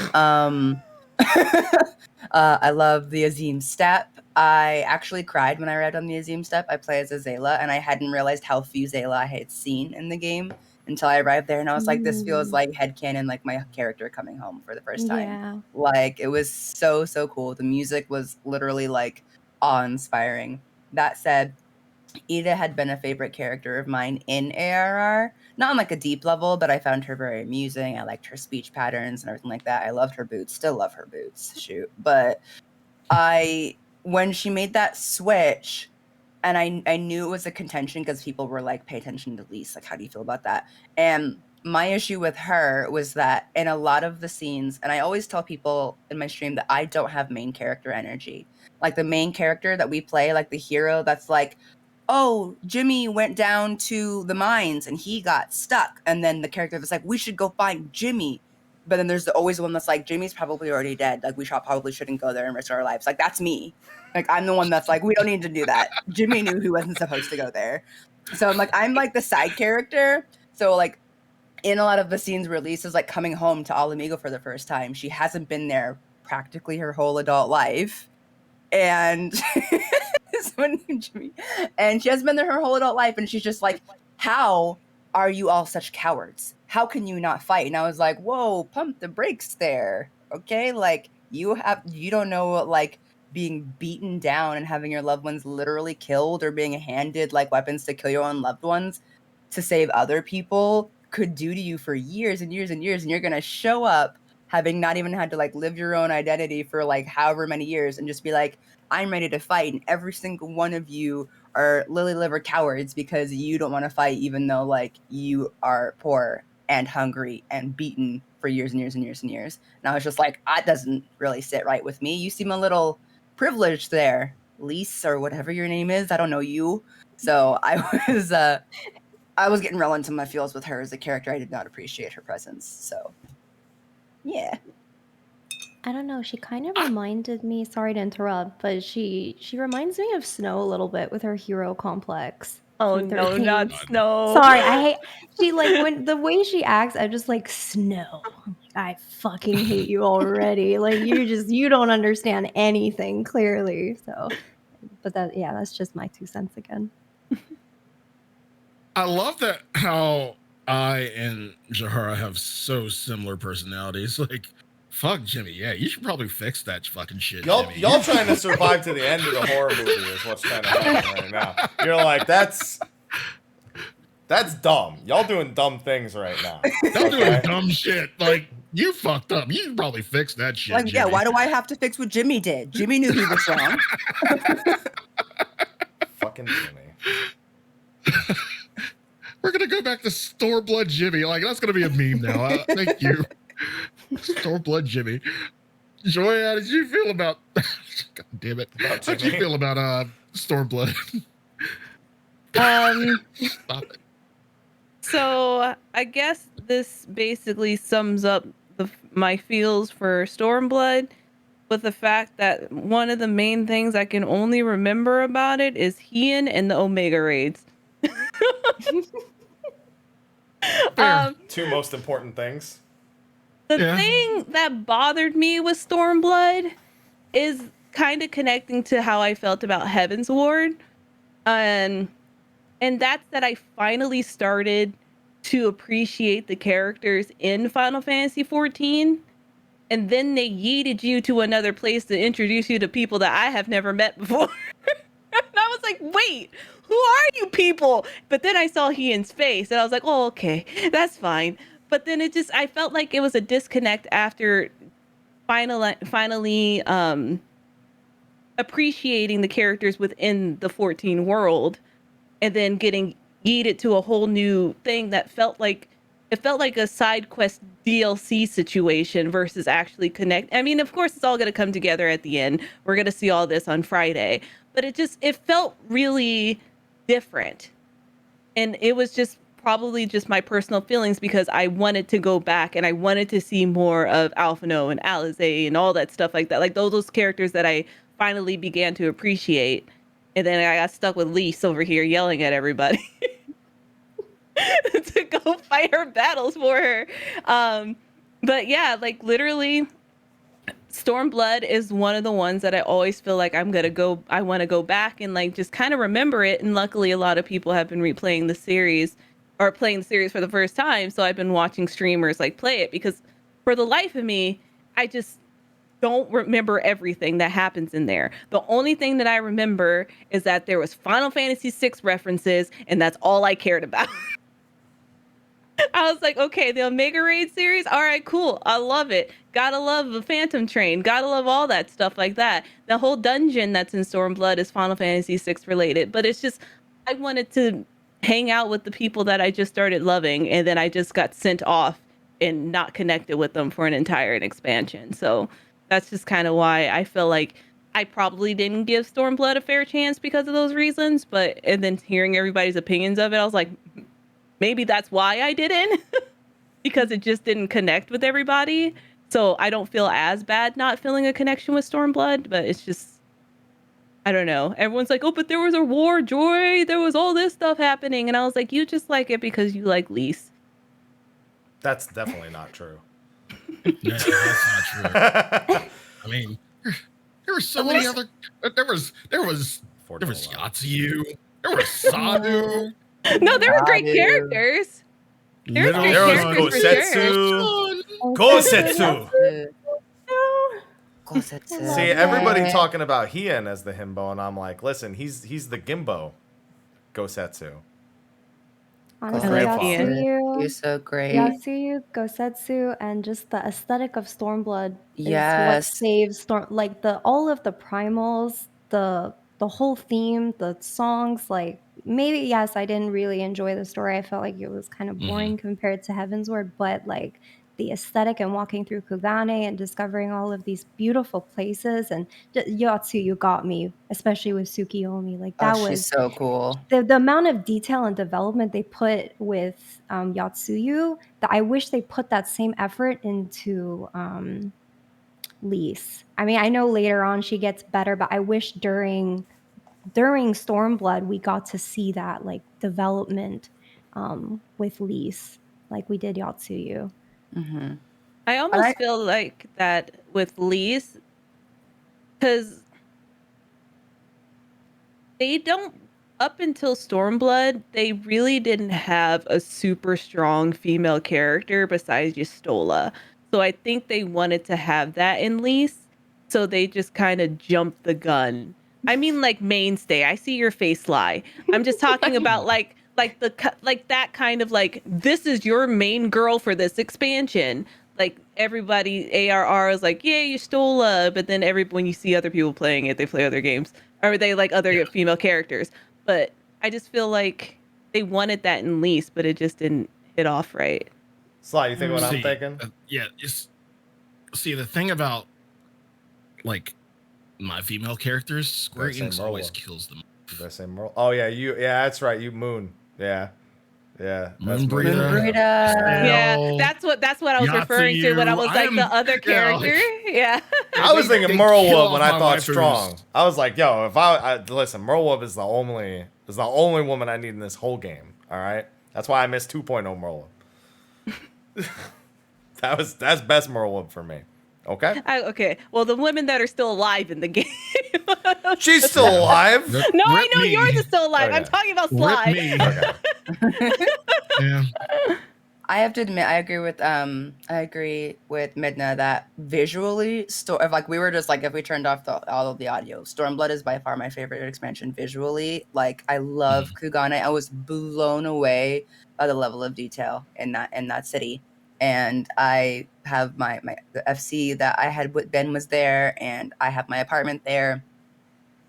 I love the Azim step. I actually cried when I read on the Azim step. I play as a Zayla, and I hadn't realized how few Zayla I had seen in the game until I arrived there, and I was like, this feels like headcanon, like my character coming home for the first time. Yeah. Like, it was so cool. The music was literally, like, awe-inspiring. That said, Ida had been a favorite character of mine in ARR. Not on, like, a deep level, but I found her very amusing. I liked her speech patterns and everything like that. I loved her boots. Still love her boots. Shoot. But when she made that switch, and I knew it was a contention because people were like, pay attention to Lise. Like, how do you feel about that? And my issue with her was that in a lot of the scenes, and I always tell people in my stream that I don't have main character energy. Like, the main character that we play, like the hero that's like, oh, Jimmy went down to the mines and he got stuck. And then the character that's like, we should go find Jimmy. But then there's always one that's like, Jimmy's probably already dead. Like, we probably shouldn't go there and risk our lives. Like, that's me. Like, I'm the one that's like, we don't need to do that. Jimmy knew he wasn't supposed to go there. So I'm like the side character. So like in a lot of the scenes where Lisa's like coming home to Alamigo for the first time, she hasn't been there practically her whole adult life. And someone named Jimmy. And she hasn't been there her whole adult life, and she's just like, how are you all such cowards? How can you not fight? And I was like, whoa, pump the brakes there. Okay, like you don't know like being beaten down and having your loved ones literally killed or being handed like weapons to kill your own loved ones to save other people could do to you for years and years and years, and you're gonna show up having not even had to like live your own identity for like however many years and just be like, I'm ready to fight, and every single one of you are lily liver cowards because you don't want to fight even though like you are poor and hungry and beaten for years and years and years and years. And I was just like, that doesn't really sit right with me. You seem a little privileged there, Lise, or whatever your name is. I don't know you. So I was getting real into my feels with her as a character. I did not appreciate her presence. So yeah. I don't know. She kind of reminded me. Sorry to interrupt, but she reminds me of Snow a little bit with her hero complex. Oh from no, 13. not Snow. Sorry, I hate. She like when the way she acts. I'm just like Snow. I'm like, I fucking hate you already. Like you don't understand anything clearly. So, but that's just my 2 cents again. I love that how I and Jahara have so similar personalities. Like, fuck Jimmy. Yeah, you should probably fix that fucking shit. Jimmy. Y'all trying to survive to the end of the horror movie is what's trying to happen right now. You're like, that's dumb. Y'all doing dumb things right now. Y'all doing dumb shit. Like, you fucked up. You should probably fix that shit. Like, Jimmy. yeah, why do I have to fix what Jimmy did? Jimmy knew he was wrong. Fucking Jimmy. We're gonna go back to Store Blood Jimmy. Like, that's gonna be a meme now. Thank you. Store Blood Jimmy. Joy, how did you feel about God damn it. How'd you feel about Store Blood? Stop it. So I guess this basically sums up my feels for Stormblood, with the fact that one of the main things I can only remember about it is Hien and the Omega raids. Two most important things. The thing that bothered me with Stormblood is kind of connecting to how I felt about Heaven's Ward, and that's that I finally started to appreciate the characters in Final Fantasy XIV, and then they yeeted you to another place to introduce you to people that I have never met before. And I was like, wait, who are you people? But then I saw Hien's face, and I was like, oh, okay, that's fine. But then I felt like it was a disconnect after finally appreciating the characters within the 14 world, and then getting yeeted to a whole new thing that felt like a side quest DLC situation versus actually connect. I mean, of course, it's all going to come together at the end. We're going to see all this on Friday, but it felt really different. And it was just probably just my personal feelings, because I wanted to go back and I wanted to see more of Alphino and Alisaie and all that stuff like that. Like those characters that I finally began to appreciate. And then I got stuck with Lise over here yelling at everybody to go fight her battles for her. But yeah, like literally, Stormblood is one of the ones that I always feel like I want to go back and like just kind of remember it. And luckily, a lot of people have been replaying the series or playing the series for the first time. So I've been watching streamers like play it, because for the life of me, I just don't remember everything that happens in there. The only thing that I remember is that there was Final Fantasy VI references, and that's all I cared about. I was like, okay, the Omega Raid series, all right, cool, I love it. Gotta love the Phantom Train, gotta love all that stuff like that. The whole dungeon that's in Stormblood is Final Fantasy VI related, but it's just, I wanted to hang out with the people that I just started loving, and then I just got sent off and not connected with them for an entire expansion. So that's just kind of why I feel like I probably didn't give Stormblood a fair chance because of those reasons. And then hearing everybody's opinions of it, I was like, maybe that's why I didn't, because it just didn't connect with everybody. So I don't feel as bad not feeling a connection with Stormblood, but it's just, I don't know. Everyone's like, oh, but there was a war, Joy. There was all this stuff happening. And I was like, you just like it because you like Lise. That's definitely not true. No, that's not true. I mean, there were so many other. There was Yotsuyu. There was Sadu. No, there were great characters. There was Gosetsu. Gosetsu. See, everybody talking about Hien as the himbo, and I'm like, listen, he's the Gimbo. Gosetsu. Honestly, Yotsuyu. You're so great. Yotsuyu, Gosetsu, and just the aesthetic of Stormblood is what saves Storm. Like all of the primals, the whole theme, the songs. Like maybe yes, I didn't really enjoy the story. I felt like it was kind of boring compared to Heavensward, but like the aesthetic and walking through Kugane and discovering all of these beautiful places, and Yotsuyu got me, especially with Tsukiyomi. Like that was she's so cool. The amount of detail and development they put with Yotsuyu, that I wish they put that same effort into Lise. I mean, I know later on she gets better, but I wish during Stormblood we got to see that like development with Lise, like we did Yotsuyu. I almost feel like that with Lise, because they don't, up until Stormblood, they really didn't have a super strong female character besides Justola. So I think they wanted to have that in Lise, so they just kind of jumped the gun. I mean, like mainstay. I see your face lie. I'm just talking about like that kind of like, this is your main girl for this expansion. Like everybody, ARR is like, yeah, you stole but then when you see other people playing it, they play other games, or they like other female characters. But I just feel like they wanted that in Lise, but it just didn't hit off right. Sly, you think what I'm thinking? See, the thing about like my female characters, Square Enix always kills them. Did I say Merle? Oh yeah, that's right. You Moon. Yeah. Moon Breeder. Yeah, that's what I was referring to when I was like the other character. I was thinking Merlewub when I thought strong. I was like, yo, if I listen, Merlewub is the only woman I need in this whole game. All right, that's why I missed 2.0 Merlewub. That's best Merlewub for me. Okay. Okay. Well, the women that are still alive in the game. She's still alive. No, I know yours is still alive. Okay. I'm talking about Sly. Okay. Yeah. I have to admit, I agree with Midna that visually, like we were just like, if we turned off all of the audio, Stormblood is by far my favorite expansion visually. Like I love Kugane. I was blown away by the level of detail in that city. And I have the FC that I had with Ben was there, and I have my apartment there.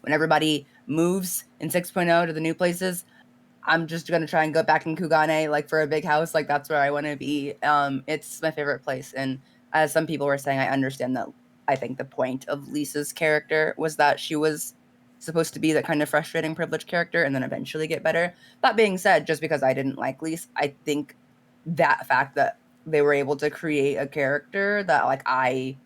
When everybody moves in 6.0 to the new places, I'm just gonna try and go back in Kugane, like for a big house. Like that's where I want to be. It's my favorite place. And as some people were saying, I understand that. I think the point of Lisa's character was that she was supposed to be that kind of frustrating privileged character, and then eventually get better. That being said, just because I didn't like Lisa, I think that fact that they were able to create a character that like I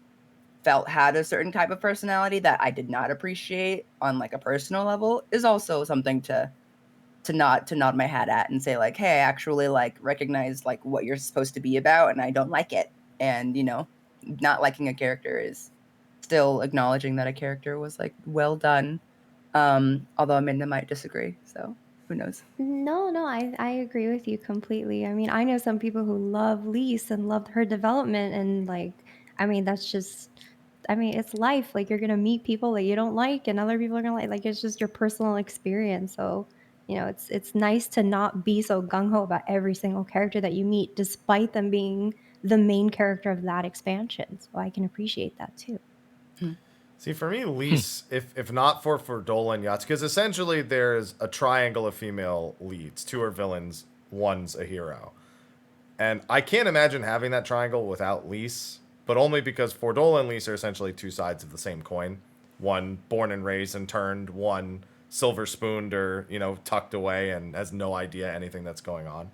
felt had a certain type of personality that I did not appreciate on like a personal level is also something to nod my hat at and say like, hey, I actually like recognize like what you're supposed to be about, and I don't like it. And not liking a character is still acknowledging that a character was like well done. Although Midna might disagree, so who knows? No, I agree with you completely. I mean, I know some people who love Lise and loved her development, and like, I mean, that's just, I mean, it's life. Like, you're gonna meet people that you don't like, and other people are gonna like it's just your personal experience. So, it's nice to not be so gung-ho about every single character that you meet, despite them being the main character of that expansion. So I can appreciate that too. See, for me, Lise, if not for Dola and Yats, because essentially there's a triangle of female leads. 2 are villains, 1's a hero. And I can't imagine having that triangle without Lise, but only because Fordola and Lise are essentially 2 sides of the same coin. One born and raised and turned, one silver spooned or, tucked away and has no idea anything that's going on.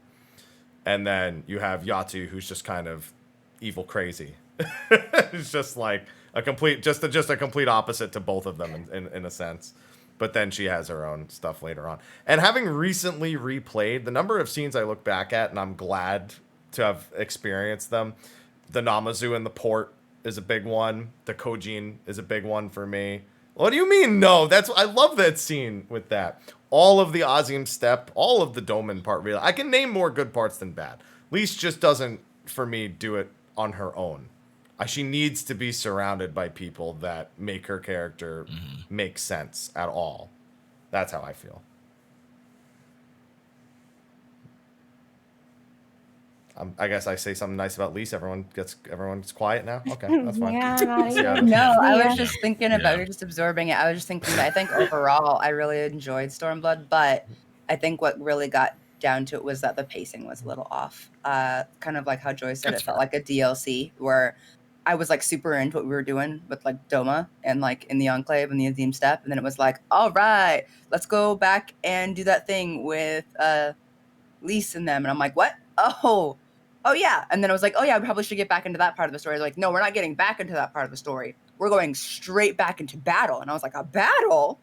And then you have Yatsu, who's just kind of evil crazy. It's just like a complete opposite to both of them in a sense. But then she has her own stuff later on. And having recently replayed, the number of scenes I look back at, and I'm glad to have experienced them. The Namazu in the port is a big one. The Kojin is a big one for me. What do you mean, no? I love that scene with that. All of the Azim step, all of the Doman part, really. I can name more good parts than bad. Lise just doesn't, for me, do it on her own. She needs to be surrounded by people that make her character make sense at all. That's how I feel. I guess I say something nice about Lise. Everyone's quiet now. Okay, that's fine. No, I was just thinking about it, just absorbing it. I was just thinking that I think overall I really enjoyed Stormblood, but I think what really got down to it was that the pacing was a little off. Kind of like how Joy said, it felt like a DLC where I was like super into what we were doing with like Doma and like in the Enclave and the Azim Step, and then it was like, all right, let's go back and do that thing with Lise and them, and I'm like, what? Oh yeah. And then I was like, oh yeah, we probably should get back into that part of the story. Like, no, we're not getting back into that part of the story. We're going straight back into battle. And I was like, a battle?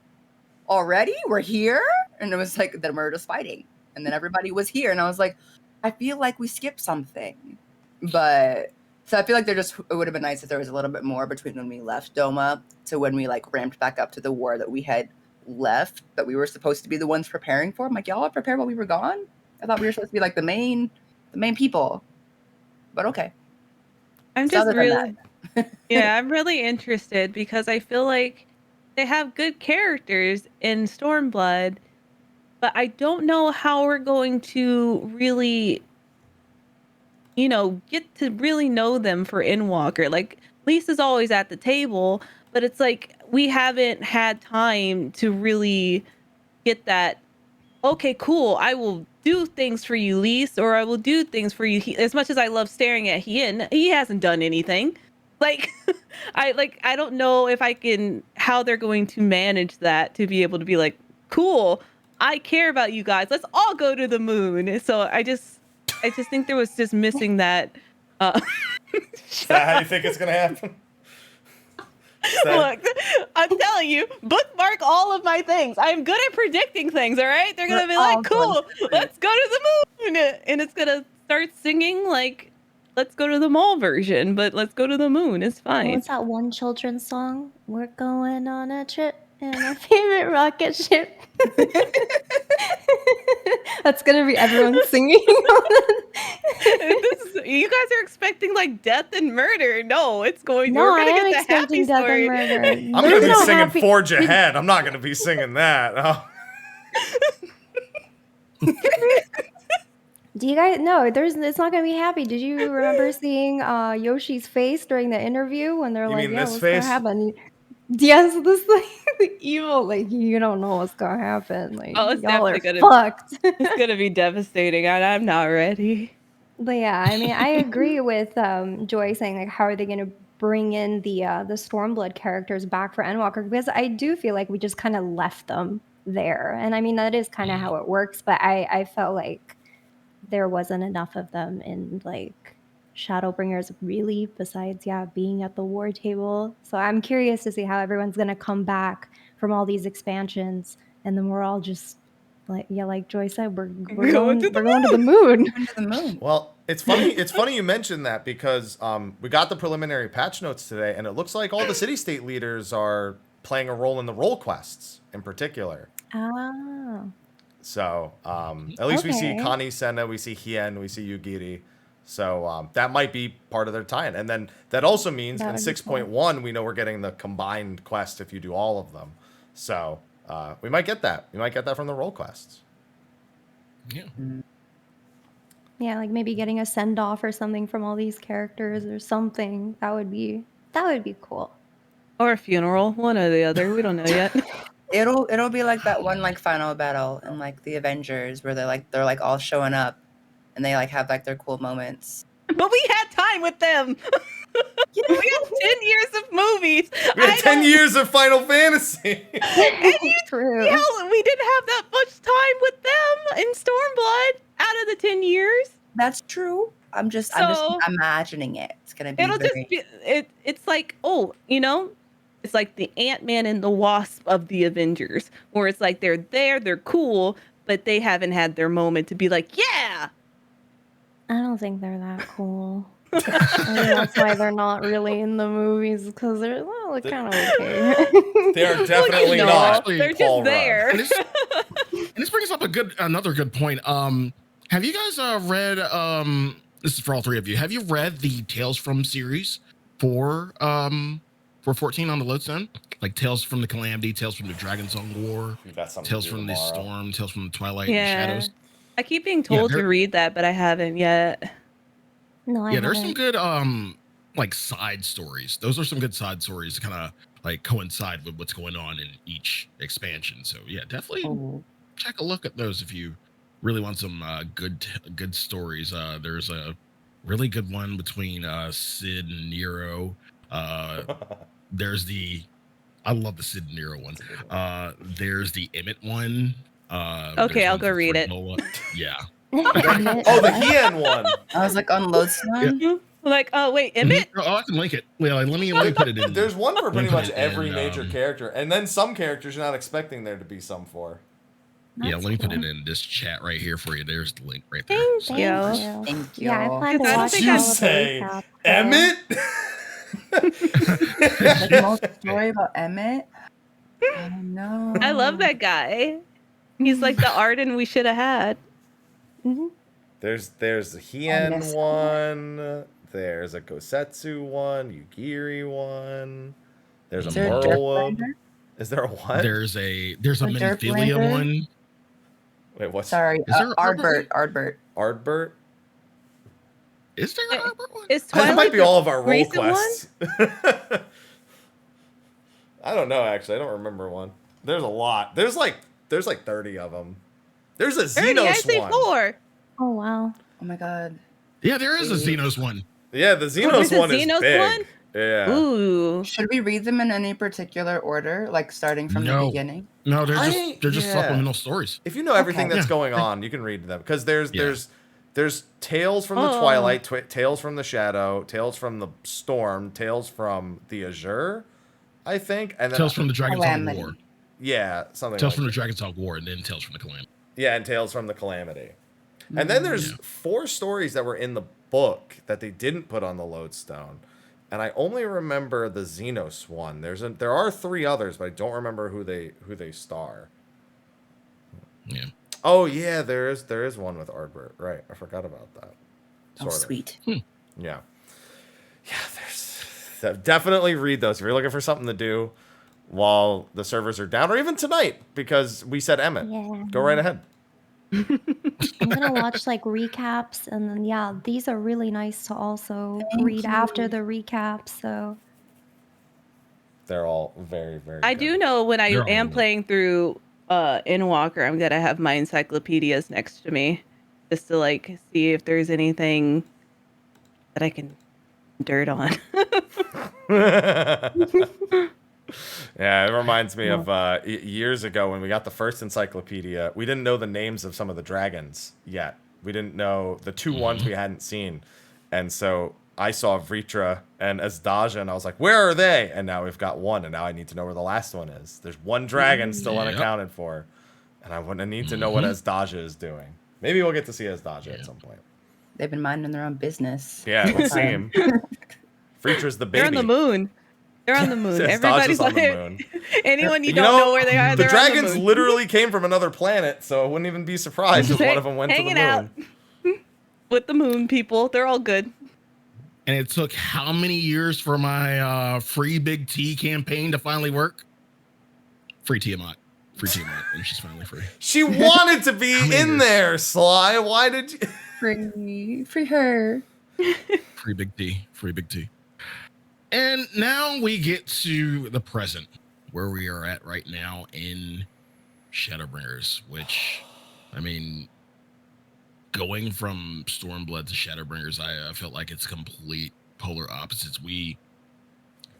Already? We're here? And it was like, then we're just fighting. And then everybody was here. And I was like, I feel like we skipped something. But so I feel like it would have been nice if there was a little bit more between when we left Doma to when we like ramped back up to the war that we had left, that we were supposed to be the ones preparing for. I'm like, y'all prepared while we were gone? I thought we were supposed to be like the main people. But okay. I'm just really I'm really interested because I feel like they have good characters in Stormblood, but I don't know how we're going to really, get to really know them for Endwalker. Like, Lisa's always at the table, but it's like we haven't had time to really get that, okay, cool, I will do things for you, Lise, or I will do things for you. As much as I love staring at Hien, he hasn't done anything. Like, I don't know how they're going to manage that to be able to be like, cool, I care about you guys. Let's all go to the moon. So I just think there was just missing that. Is that how you think it's gonna happen? Look, I'm telling you, bookmark all of my things. I'm good at predicting things, all right? They're going to be like, cool, let's go to the moon. And it's going to start singing like, let's go to the mall version, but let's go to the moon. It's fine. What's that one children's song? We're going on a trip in our favorite rocket ship. That's going to be everyone singing. You guys are expecting like death and murder. No, we're going to get the happy death story. And murder. I'm going to be singing Forge Ahead. I'm not going to be singing that. Oh. Do you guys know it's not gonna be happy? Did you remember seeing Yoshi's face during the interview when they're like, "Yeah, what's gonna happen?" Yes, this like the evil, like you don't know what's gonna happen. Like, it's y'all are definitely fucked. It's gonna be devastating, and I'm not ready. But yeah, I mean, I agree with Joy saying like, how are they gonna bring in the Stormblood characters back for Endwalker? Because I do feel like we just kind of left them there, and I mean that is kind of how it works. But I felt like there wasn't enough of them in like Shadowbringers really, besides being at the war table. So I'm curious to see how everyone's gonna come back from all these expansions, and then we're all just like Joy said, we're going to the moon. Well, it's funny you mentioned that because we got the preliminary patch notes today, and it looks like all the city-state leaders are playing a role in the role quests in particular. Oh. So, at least we see Kani Senna, we see Hien, we see Yugiri. So, that might be part of their tie-in. And then that also means in 6.1, we know we're getting the combined quest if you do all of them. So, we might get that. We might get that from the role quests. Yeah. Yeah, like maybe getting a send-off or something from all these characters or something. That would be cool. Or a funeral, one or the other. We don't know yet. It'll be like that one like final battle in like the Avengers where they're all showing up and they like have like their cool moments. But we had time with them. We had 10 years of movies. We had 10 years of Final Fantasy. True. We didn't have that much time with them in Stormblood out of the 10 years. That's true. I'm just imagining it. It's gonna be. It's like, It's like the Ant-Man and the Wasp of the Avengers, where it's like they're there, they're cool, but they haven't had their moment to be like, yeah. I don't think they're that cool. I think that's why they're not really in the movies, because they're kind of okay. They are definitely no, not. they're Paul just there. Rudd. And this brings up another good point. Have you guys read? This is for all three of you. Have you read the Tales from series for 14 on the Lodestone? Like Tales from the Calamity, Tales from the Dragonsong War, Tales from the Storm, Tales from the Twilight and Shadows. I keep being told to read that, but I haven't yet. No, I haven't. There's some good like side stories. Those are some good side stories to kind of like coincide with what's going on in each expansion. So yeah, definitely check a look at those if you really want some good stories. There's a really good one between Sid and Nero. There's I love the Sid and Nero one. There's the Emmett one. Okay, I'll go read it. Yeah. Oh, the Hien one. I was like on Lodestone. Yeah. Like, oh wait, Emmett? Oh, I can link it. Well, let me put it in. There's one for pretty much every major character, and then some characters you're not expecting there to be some for. Yeah, let me put it in this chat right here for you. There's the link right there. Thank you. Thank you. Yeah, I plan to I don't watch think all I of the say recap, so- Emmett? The most story about Emmett. Oh no. I love that guy. He's like the Arden we should have had. Mm-hmm. There's the Hien one. There's a Gosetsu one. Yugiri one. There's a Merle. Is there a what? There's a Menophilia one. Wait, what's? Sorry, Ardbert. Ardbert? Is there an Ardbert one? Is That Twilight might be all of our role recent quests. I don't know, actually. I don't remember one. There's a lot. There's like 30 of them. There's a 30, I Xenos say one. 4. Oh wow. Oh my god. Yeah, there is a Xenos one. Yeah, the Xenos one is Xenos big. one? Yeah. Ooh. Should we read them in any particular order, like starting from the beginning? No, they're just supplemental stories. If you know everything that's going on, you can read them because there's Tales from the Twilight, Tales from the Shadow, Tales from the Storm, Tales from the Azure, I think, and then Tales from the Dragonsong War. Yeah, something. Tales from the Dragonsong War, and then Tales from the Calamity. Yeah, and Tales from the Calamity. And then there's 4 stories that were in the book that they didn't put on the Lodestone. And I only remember the Xenos one. There are 3 others, but I don't remember who they star. Yeah. Oh yeah, there is one with Ardbert. Right, I forgot about that. Oh, sweet. Yeah. There's definitely read those if you're looking for something to do while the servers are down, or even tonight because we said Emmett. Yeah. Go right ahead. I'm gonna watch like recaps, and then these are really nice to also read after the recaps. So They're all very, very. I good. do know when I am playing through Inwalker, I'm gonna have my encyclopedias next to me just to like see if there's anything that I can dirt on. Yeah, it reminds me of years ago when we got the first encyclopedia. We didn't know the names of some of the dragons yet. We didn't know the 2 ones we hadn't seen. And so I saw Vritra and Azdaja, and I was like, where are they? And now we've got 1, and now I need to know where the last one is. There's 1 dragon still unaccounted for. And I need to know what Azdaja is doing. Maybe we'll get to see Azdaja at some point. They've been minding their own business. Yeah, it would seem. Vritra's the baby. They're on the moon. They're on the moon. Everybody's on like, the moon. anyone you don't know where they are, the they're dragons on the moon. literally came from another planet, so I wouldn't even be surprised if one of them went to the moon. Hanging out with the moon people. They're all good. And it took how many years for my free Big T campaign to finally work? Free Tiamat. Free Tiamat. And she's finally free. She wanted to be in there, Sly. Why did you? Free her. Free Big T. Free Big T. And now we get to the present, where we are at right now in Shadowbringers, which, I mean, going from Stormblood to Shadowbringers, I felt like it's complete polar opposites. We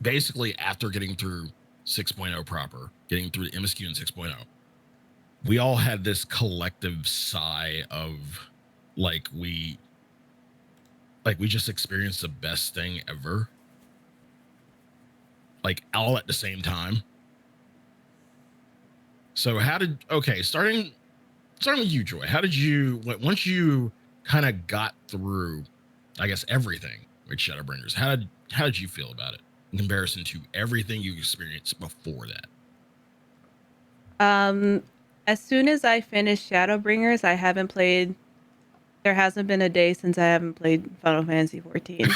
basically, after getting through 6.0 proper, getting through the MSQ in 6.0, we all had this collective sigh of we just experienced the best thing ever. like all at the same time. So starting with you, Joy, how did you, once you kind of got through, I guess, everything with Shadowbringers, how did you feel about it in comparison to everything you experienced before that? As soon as I finished Shadowbringers, there hasn't been a day since I haven't played Final Fantasy 14.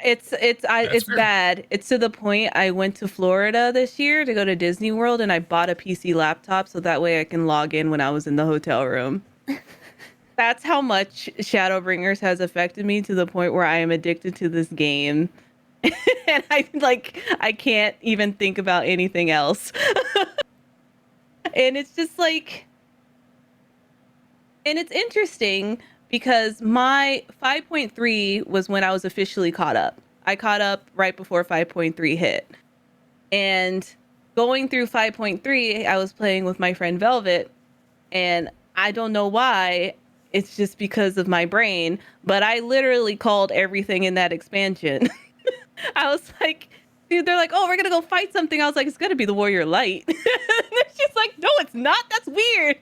It's bad. It's to the point I went to Florida this year to go to Disney World, and I bought a PC laptop so that way I can log in when I was in the hotel room. That's how much Shadowbringers has affected me, to the point where I am addicted to this game. And I can't even think about anything else. And it's just like, and it's interesting because my 5.3 was when I was officially caught up. I caught up right before 5.3 hit. And going through 5.3, I was playing with my friend Velvet, and I don't know why, it's just because of my brain, but I literally called everything in that expansion. I was like, dude, they're like, oh, we're gonna go fight something. I was like, it's gonna be the Warrior Light. She's like, no, it's not. That's weird.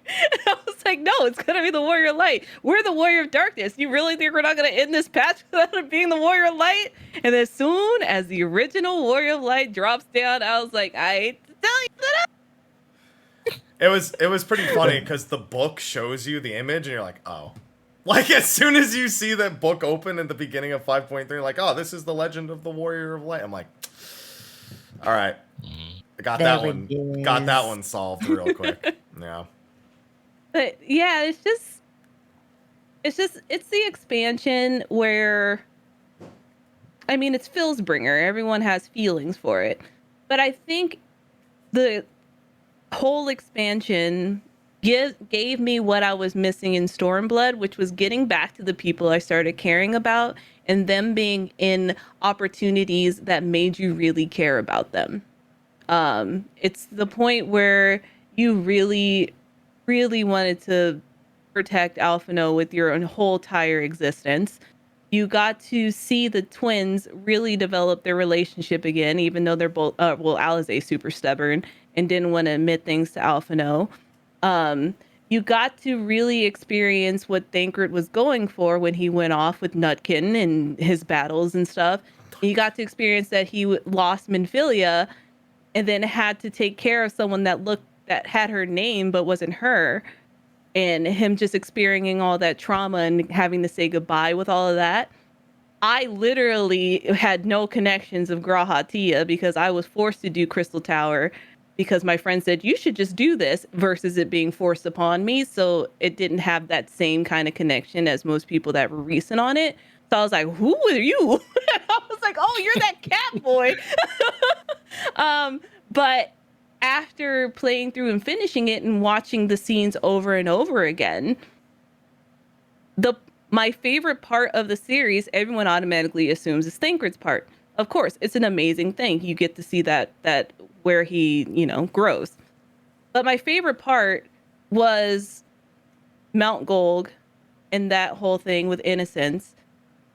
I was like, no, it's gonna be the Warrior Light. We're the Warrior of Darkness. You really think we're not gonna end this patch without it being the Warrior of Light? And as soon as the original Warrior of Light drops down, I was like, I hate to tell you that. It was pretty funny because the book shows you the image and you're like, oh. Like, as soon as you see that book open at the beginning of 5.3, like, oh, this is the Legend of the Warrior of Light. I'm like, all right. I got that one solved real quick. Yeah. But yeah, it's the expansion where, I mean, it's Philsbringer. Everyone has feelings for it. But I think the whole expansion gave me what I was missing in Stormblood, which was getting back to the people I started caring about and them being in opportunities that made you really care about them. It's the point where you really, really wanted to protect Alphinaud with your whole entire existence. You got to see the twins really develop their relationship again, even though they're both, Alizé's super stubborn and didn't want to admit things to Alphinaud. You got to really experience what Thancred was going for when he went off with Nutkin and his battles and stuff. You got to experience that he lost Minfilia and then had to take care of someone that had her name but wasn't her, and him just experiencing all that trauma and having to say goodbye with all of that. I literally had no connections of G'raha Tia because I was forced to do Crystal Tower because my friend said, you should just do this, versus it being forced upon me. So it didn't have that same kind of connection as most people that were recent on it. So I was like, who are you? I was like, oh, you're that cat boy. But after playing through and finishing it and watching the scenes over and over again, my favorite part of the series, everyone automatically assumes, is Thancred's part. Of course, it's an amazing thing. You get to see that where he, grows. But my favorite part was Mount Golg and that whole thing with Innocence.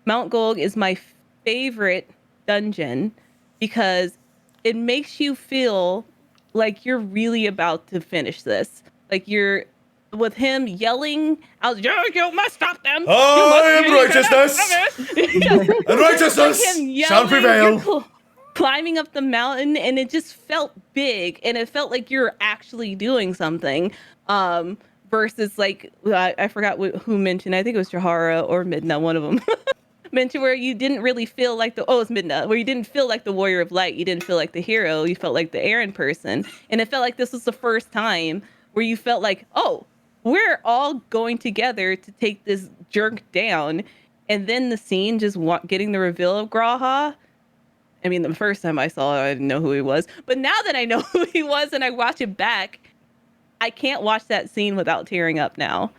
Mount Golg is my favorite dungeon because it makes you feel like you're really about to finish this. Like you're with him yelling out, you must stop them. I am righteousness. And righteousness shall prevail. Climbing up the mountain, and it just felt big, and it felt like you're actually doing something. Versus like I forgot who mentioned. I think it was Jahara or Midna, one of them. Mentioned where you didn't really feel like it's Midna, where you didn't feel like the Warrior of Light. You didn't feel like the hero. You felt like the errand person, and it felt like this was the first time where you felt like, oh, we're all going together to take this jerk down. And then the scene just getting the reveal of G'raha. I mean, the first time I saw it, I didn't know who he was. But now that I know who he was and I watch it back, I can't watch that scene without tearing up now.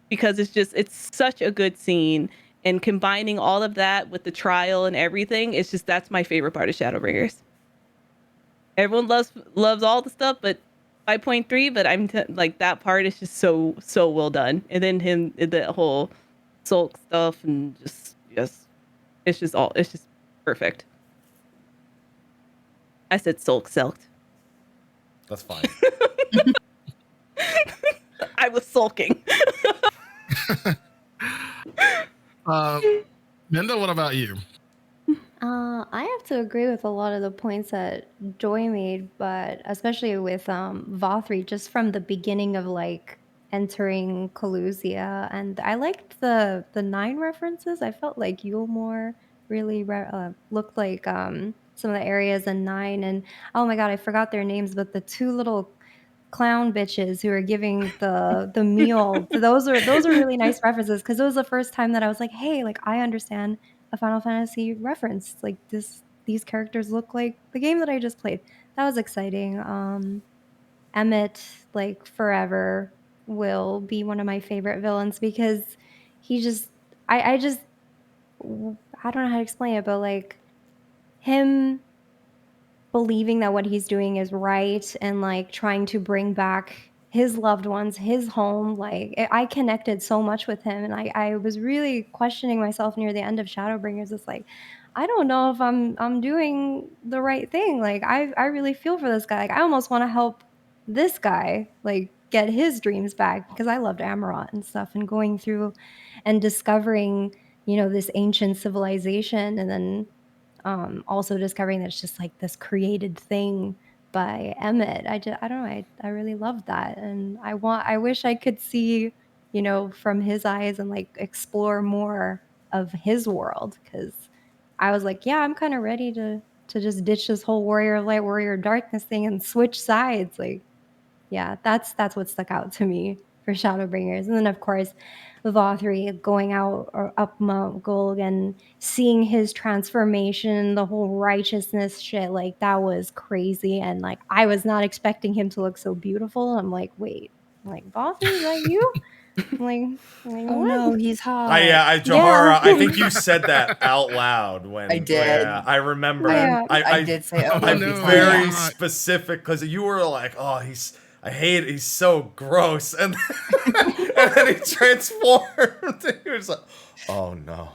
Because it's such a good scene. And combining all of that with the trial and everything, that's my favorite part of Shadowbringers. Everyone loves all the stuff, but 5.3, but that part is just so well done. And then the whole Sulk stuff and just it's just perfect. I said sulked. That's fine. I was sulking. Minda, what about you? I have to agree with a lot of the points that Joy made, but especially with Vothri, just from the beginning of like entering Collusia, and I liked the 9 references. I felt like Yulmore really looked like some of the areas in 9, and oh my god, I forgot their names, but the 2 little clown bitches who are giving the meal. Those are really nice references, because it was the first time that I was like, hey, like I understand a Final Fantasy reference. Like these characters look like the game that I just played. That was exciting. Emmett, like forever, will be one of my favorite villains, because he just I don't know how to explain it, but like him believing that what he's doing is right and like trying to bring back his loved ones, his home. Like I connected so much with him, and I was really questioning myself near the end of Shadowbringers. It's like, I don't know if I'm doing the right thing. Like I really feel for this guy. Like I almost want to help this guy like get his dreams back, because I loved Amarant and stuff, and going through and discovering, you know, this ancient civilization, and then also discovering that it's just like this created thing by Emmett. I don't know. I really loved that, and I wish I could see, you know, from his eyes and like explore more of his world, because I was like, yeah, I'm kind of ready to just ditch this whole Warrior of Light, Warrior of Darkness thing and switch sides. Like, yeah, that's what stuck out to me for Shadowbringers. And then of course Vothri going out or up Mount Gulg and seeing his transformation, the whole righteousness shit, like that was crazy. And like I was not expecting him to look so beautiful. I'm like, wait, like Vothri, is that you? I'm like Oh what? no, he's hot. Jahara, I think you said that out loud when I did. I remember. Yeah. I did say, oh, I'm he's very hot. specific, because you were like, oh, I hate it. He's so gross. And then he transformed. He was like, oh no.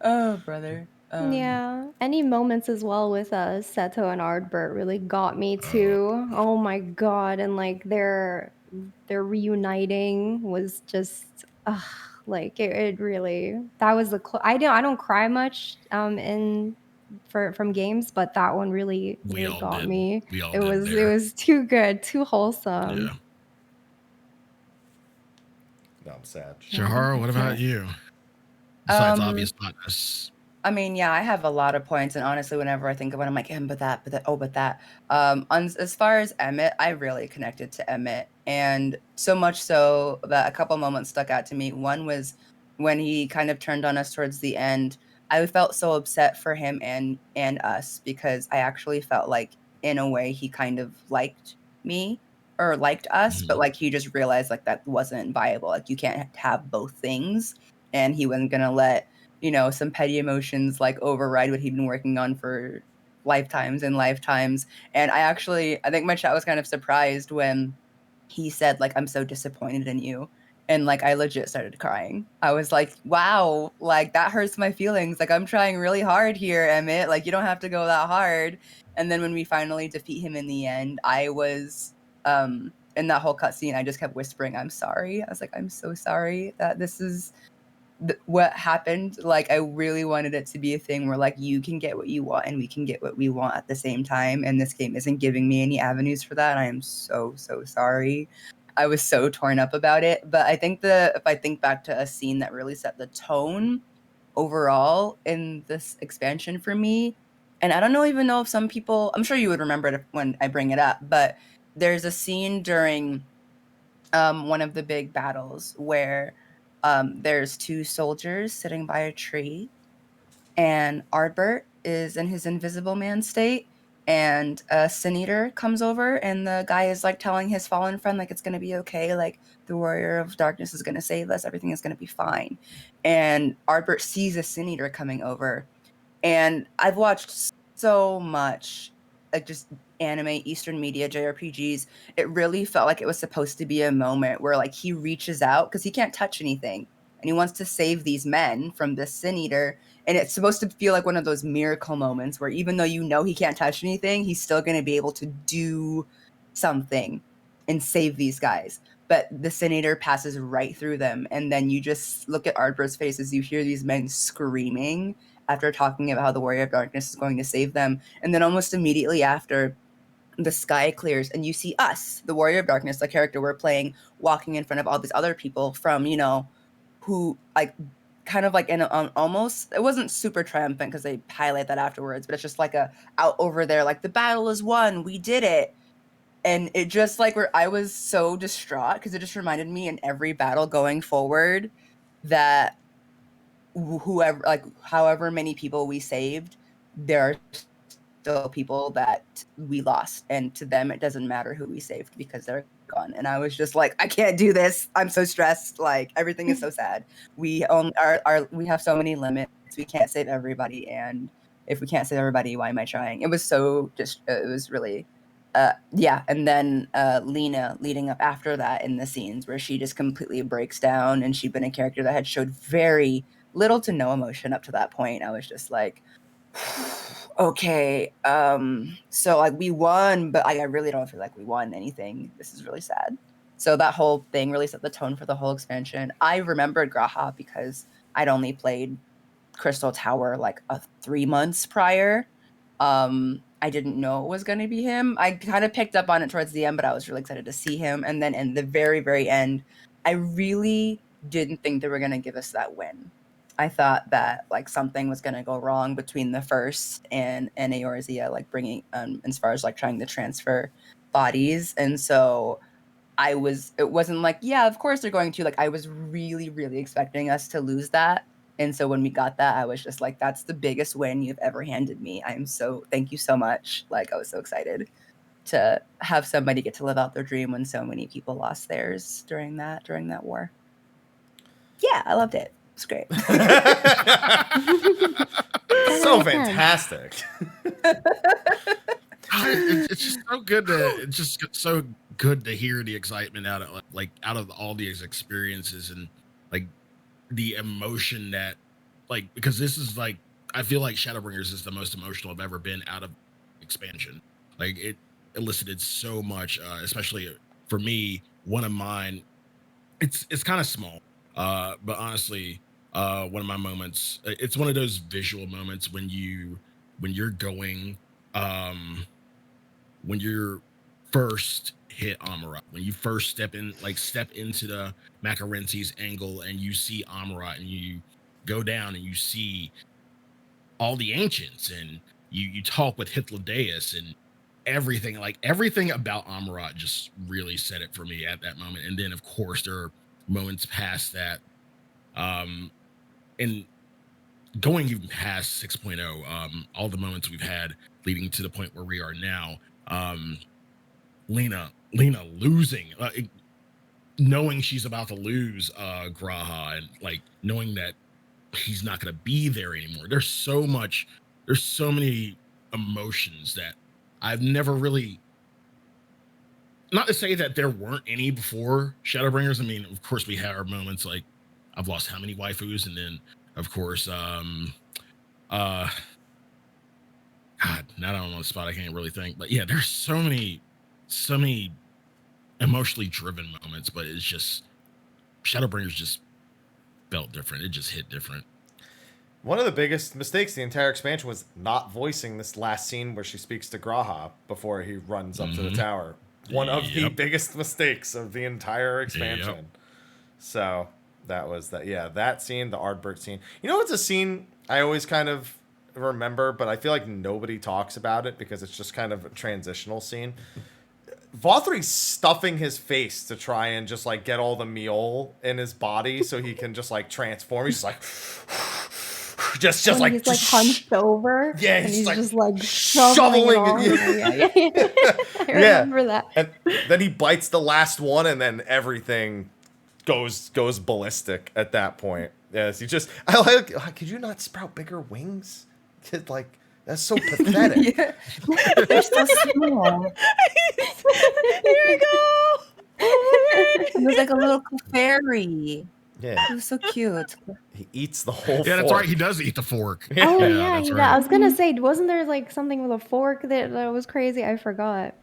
Oh, brother. Yeah, any moments as well with Seto and Ardbert really got me too. Oh my god, and like their reuniting was just like it really, that was the I don't cry much in from games, but that one really got me. It was too good, too wholesome. Yeah. No, I'm sad. Jahara, what about you? Besides obvious hotness. I mean, yeah, I have a lot of points, and honestly, whenever I think about it, I'm like, but that. As far as Emmett, I really connected to Emmett, and so much so that a couple moments stuck out to me. One was when he kind of turned on us towards the end. I felt so upset for him and us, because I actually felt like, in a way, he kind of liked me or liked us, but like he just realized like that wasn't viable. Like you can't have both things, and he wasn't gonna let, you know, some petty emotions like override what he'd been working on for lifetimes and lifetimes. And I think my chat was kind of surprised when he said like, I'm so disappointed in you. And like, I legit started crying. I was like, wow, like that hurts my feelings. Like I'm trying really hard here, Emmett. Like you don't have to go that hard. And then when we finally defeat him in the end, I was, in that whole cutscene, I just kept whispering, I'm sorry. I was like, I'm so sorry that this is what happened. Like I really wanted it to be a thing where like you can get what you want and we can get what we want at the same time, and this game isn't giving me any avenues for that. I am so sorry. I was so torn up about it. But I think if I think back to a scene that really set the tone overall in this expansion for me, and I don't even know if some people, I'm sure you would remember it when I bring it up, but there's a scene during one of the big battles where there's 2 soldiers sitting by a tree, and Ardbert is in his invisible man state, and a Sin Eater comes over, and the guy is like telling his fallen friend like it's gonna be okay, like the Warrior of Darkness is gonna save us, everything is gonna be fine. And Ardbert sees a Sin Eater coming over, and I've watched so much like just anime, Eastern media, JRPGs. It really felt like it was supposed to be a moment where like he reaches out, because he can't touch anything, and he wants to save these men from this Sin Eater. And it's supposed to feel like one of those miracle moments where even though you know he can't touch anything, he's still going to be able to do something and save these guys. But the Sin Eater passes right through them. And then you just look at Ardber's face as you hear these men screaming after talking about how the Warrior of Darkness is going to save them. And then almost immediately after, the sky clears and you see us, the Warrior of Darkness, the character we're playing, walking in front of all these other people from, you know, who like kind of like in almost, it wasn't super triumphant because they highlight that afterwards, but it's just like a out over there, like the battle is won, we did it. And it just like where I was so distraught because it just reminded me in every battle going forward that whoever, like however many people we saved, there are still people that we lost, and to them it doesn't matter who we saved because they're gone. And I was just like, I can't do this, I'm so stressed, like everything is so sad. We we have so many limits, we can't save everybody, and if we can't save everybody, why am I trying? It was so just it was really yeah. And then Lena leading up after that in the scenes where she just completely breaks down, and she'd been a character that had showed very little to no emotion up to that point. I was just like, okay, so like we won, but I really don't feel like we won anything. This is really sad. So that whole thing really set the tone for the whole expansion. I remembered G'raha because I'd only played Crystal Tower like 3 months prior. I didn't know it was going to be him. I kind of picked up on it towards the end, but I was really excited to see him. And then in the very, very end, I really didn't think they were going to give us that win. I thought that like something was going to go wrong between the first and Eorzea, like bringing as far as like trying to transfer bodies. And so it wasn't like, yeah, of course they're going to, like I was really, really expecting us to lose that. And so when we got that, I was just like, that's the biggest win you've ever handed me. Thank you so much. Like I was so excited to have somebody get to live out their dream when so many people lost theirs during that war. Yeah, I loved it. It's great. So fantastic. It's just so good it's just so good to hear the excitement out of all these experiences and like the emotion that like, because this is like, I feel like Shadowbringers is the most emotional I've ever been out of expansion. Like it elicited so much, especially for me, one of mine, it's kind of small. But honestly, one of my moments, it's one of those visual moments when you're going, when you're first hit Amaurot, when you first step into the Macarente's angle and you see Amaurot and you go down and you see all the ancients and you talk with Hythlodaeus and everything about Amaurot just really said it for me at that moment. And then of course there are moments past that, and going even past 6.0, all the moments we've had leading to the point where we are now, Lena losing, knowing she's about to lose G'raha, and like knowing that he's not going to be there anymore. There's so many emotions that I've never really, not to say that there weren't any before Shadowbringers. I mean, of course we had our moments like I've lost how many waifus, and then of course God, now I'm on the spot, I can't really think, but yeah, there's so many emotionally driven moments, but it's just Shadowbringers just felt different. It just hit different. One of the biggest mistakes the entire expansion was not voicing this last scene where she speaks to G'raha before he runs up to the tower. One of the biggest mistakes of the entire expansion. So that was that. Yeah, that scene, the Ardbert scene. You know, it's a scene I always kind of remember, but I feel like nobody talks about it because it's just kind of a transitional scene. Vothri's stuffing his face to try and just like get all the meal in his body so he can just like transform. He's just like just when like he's like hunched over. Yeah, and he's like just like shoveling it. I remember that. And then he bites the last one, and then everything goes ballistic at that point. Yes, he just could you not sprout bigger wings? Like that's so pathetic. They're so small. Here we go. He was like a little fairy. Yeah, He was so cute. he eats the whole. Yeah, that's fork. right. He does eat the fork. Oh Yeah, yeah, that's I right. was gonna say, wasn't there like something with a fork that was crazy? I forgot.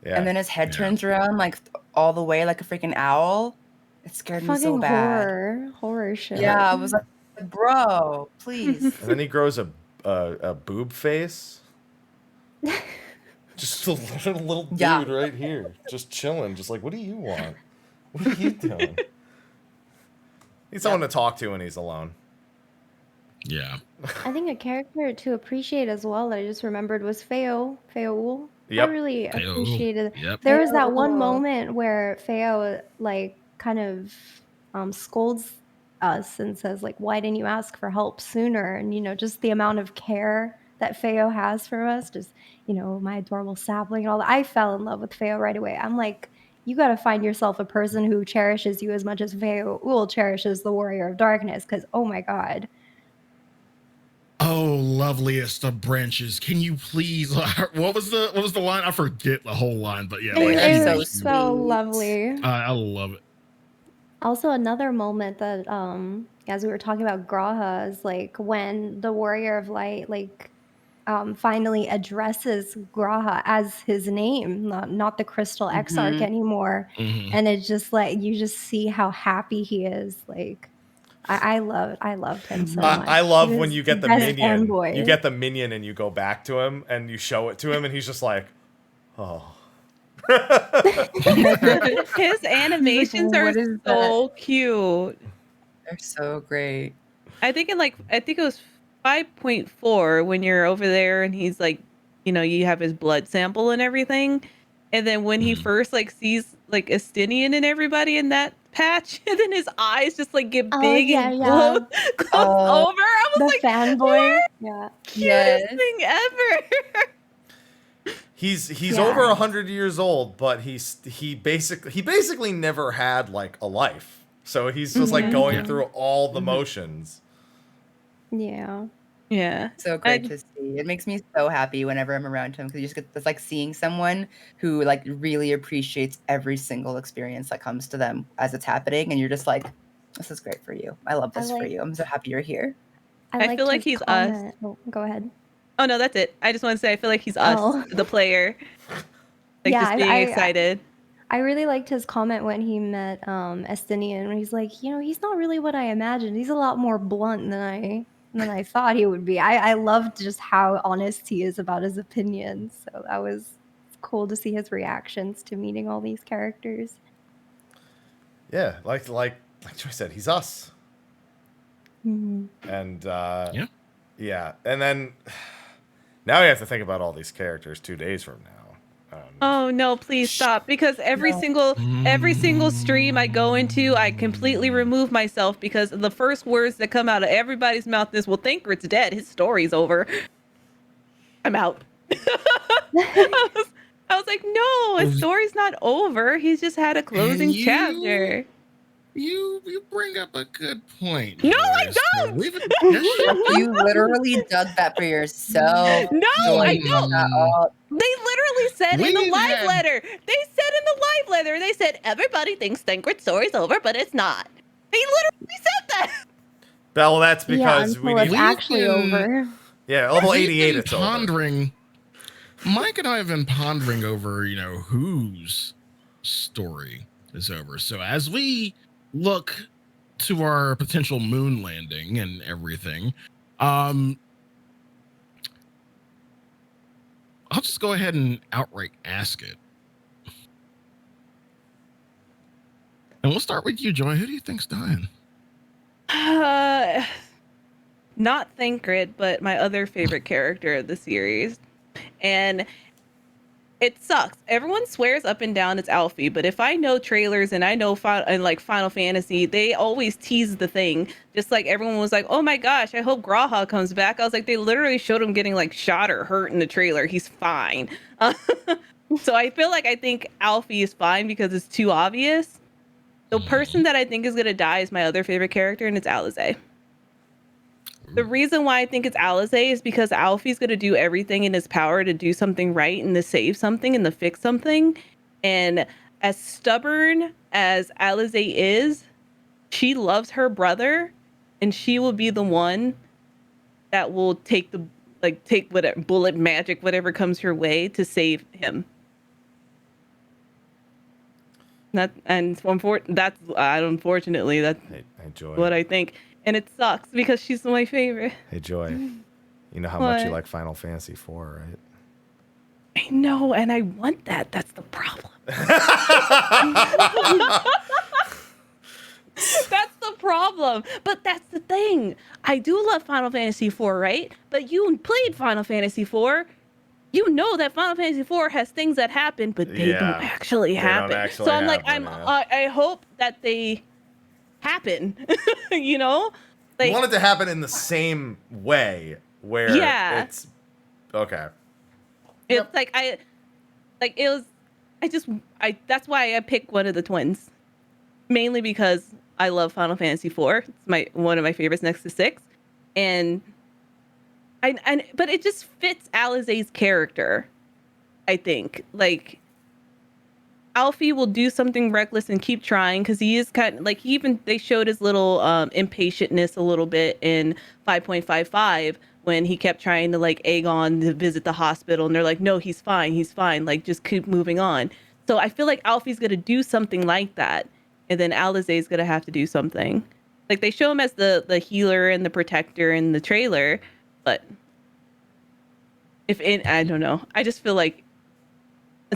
Yeah. And then his head Yeah. turns around like all the way like a freaking owl. It scared me so Fucking bad. horror shit. Yeah, I was like, bro, please. And then he grows a boob face. Just a little dude Yeah. right here, just chilling, just like, what do you want? What are you doing? He's someone to talk to when he's alone. Yeah. I think a character to appreciate as well that I just remembered was Feo. Feo. Yep. I really Feo. appreciated. Yep. There was that one Feo. moment where Feo like kind of scolds us and says like, "Why didn't you ask for help sooner?" And you know, just the amount of care that Feo has for us, just you know, my adorable sapling and all that. I fell in love with Feo right away. I'm like, you got to find yourself a person who cherishes you as much as Feo cherishes the Warrior of Darkness, because oh my god. Oh, loveliest of branches. Can you please? What was the line? I forget the whole line, but yeah, like They're It so was sweet. so lovely. I love it. Also, another moment that, as we were talking about Graha, is like when the Warrior of Light, like, finally addresses Graha as his name, not the Crystal Exarch anymore, Mhm. and it's just like you just see how happy he is. Like, I loved him so much. I love He when was you get the best minion. envoy. You get the minion and you go back to him and you show it to him and he's just like, oh. His animations are What is so cute. They're so great. I think it was 5.4 when you're over there and he's like, you know, you have his blood sample and everything. And then when he first like sees like Estinian and everybody in that patch, and then his eyes just like get Oh, big yeah, and yeah. glow Oh. over. I was The like, fanboy. Yeah. cutest Yes. thing ever. He's Yeah. over 100 years old, but he basically never had like a life. So he's just like going Yeah. through all the motions. Yeah. Yeah. So great to see. It makes me so happy whenever I'm around him because you just get this like seeing someone who like really appreciates every single experience that comes to them as it's happening, and you're just like, this is great for you. I love this for like- you. I'm so happy you're here. I liked feel like his he's us. comment. Oh, go ahead. Oh no, that's it. I just want to say I feel like he's us, Oh. the player. Like Yeah, just being excited. I really liked his comment when he met Estinian, when he's like, you know, he's not really what I imagined. He's a lot more blunt than I thought he would be. I loved just how honest he is about his opinions. So that was cool to see his reactions to meeting all these characters. Yeah, like Joy said, he's us. Mhm. And Yeah. and then now we have to think about all these characters 2 days from now. Oh no, please stop. Because every single stream I go into, I completely remove myself because the first words that come out of everybody's mouth is, well, Thancred's dead. His story's over. I'm out. I was like, no, his story's not over. He's just had a closing chapter. You bring up a good point. No, I Joyce. don't! You literally dug that for yourself. No, I Joy. don't. They literally said in the We've live had- letter. They said everybody thinks Thancred's story's over, but it's not. They literally said that. Well, that's because yeah, we until it's need. actually been- over. Yeah, level We've 88. been It's over. pondering. Mike and I have been pondering over, whose story is over. So as we look to our potential moon landing and everything, I'll just go ahead and outright ask it. And we'll start with you, Joy. Who do you think's dying? Not Thancred, but my other favorite character of the series. And it sucks. Everyone swears up and down it's Alfie, but if I know trailers and I know Final Fantasy, they always tease the thing. Just like everyone was like, oh my gosh, I hope Graha comes back. I was like, they literally showed him getting like shot or hurt in the trailer. He's fine. So I think Alfie is fine because it's too obvious. The person that I think is going to die is my other favorite character, and it's Alizé. The reason why I think it's Alizé is because Alfie's going to do everything in his power to do something right and to save something and to fix something. And as stubborn as Alizé is, she loves her brother, and she will be the one that will take whatever bullet magic, whatever comes her way to save him. Unfortunately, that's Hey, Joy. what I think, and it sucks because she's my favorite. Hey, Joy. You know how What? much you like Final Fantasy IV, right? I know, and I want that. That's the problem. That's the problem. But that's the thing. I do love Final Fantasy IV, right? But you played Final Fantasy IV. You know that Final Fantasy IV has things that happen, but they don't actually happen. So I'm like, I hope that they happen. You know? Like, you want it to happen in the same way where it's okay. It's that's why I picked one of the twins. Mainly because I love Final Fantasy IV. It's one of my favorites next to 6. But it just fits Alizé's character, I think. Like, Alfie will do something reckless and keep trying because he is kind of like, they showed his little impatientness a little bit in 5.55 when he kept trying to like egg on to visit the hospital, and they're like, no, he's fine, like just keep moving on. So I feel like Alfie's gonna do something like that, and then Alizé's gonna have to do something. Like, they show him as the healer and the protector in the trailer, but I don't know. I just feel like,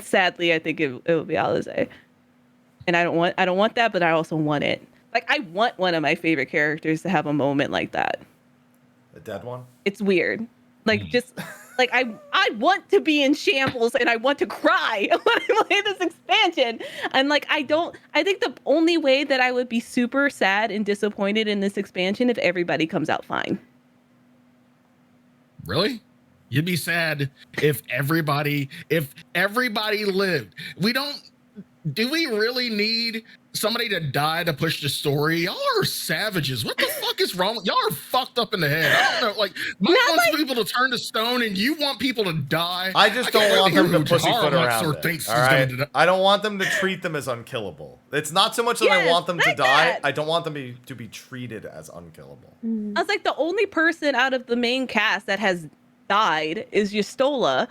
sadly, I think it will be Allizé, and I don't want that, but I also want it. Like, I want one of my favorite characters to have a moment like that. A dead one? It's weird. Like, just like I want to be in shambles and I want to cry when I play this expansion. And like, I think the only way that I would be super sad and disappointed in this expansion if everybody comes out fine. Really? You'd be sad if everybody lived. Do we really need somebody to die to push the story? Y'all are savages. What the fuck is wrong? Y'all are fucked up in the head. I don't know. Like, Mike wants people to turn to stone, and you want people to die. I just don't want them to pussyfoot around it. All right? I don't want them to treat them as unkillable. It's not so much that I want them to die. I don't want them to be treated as unkillable. I was like, the only person out of the main cast that has died is Yustola.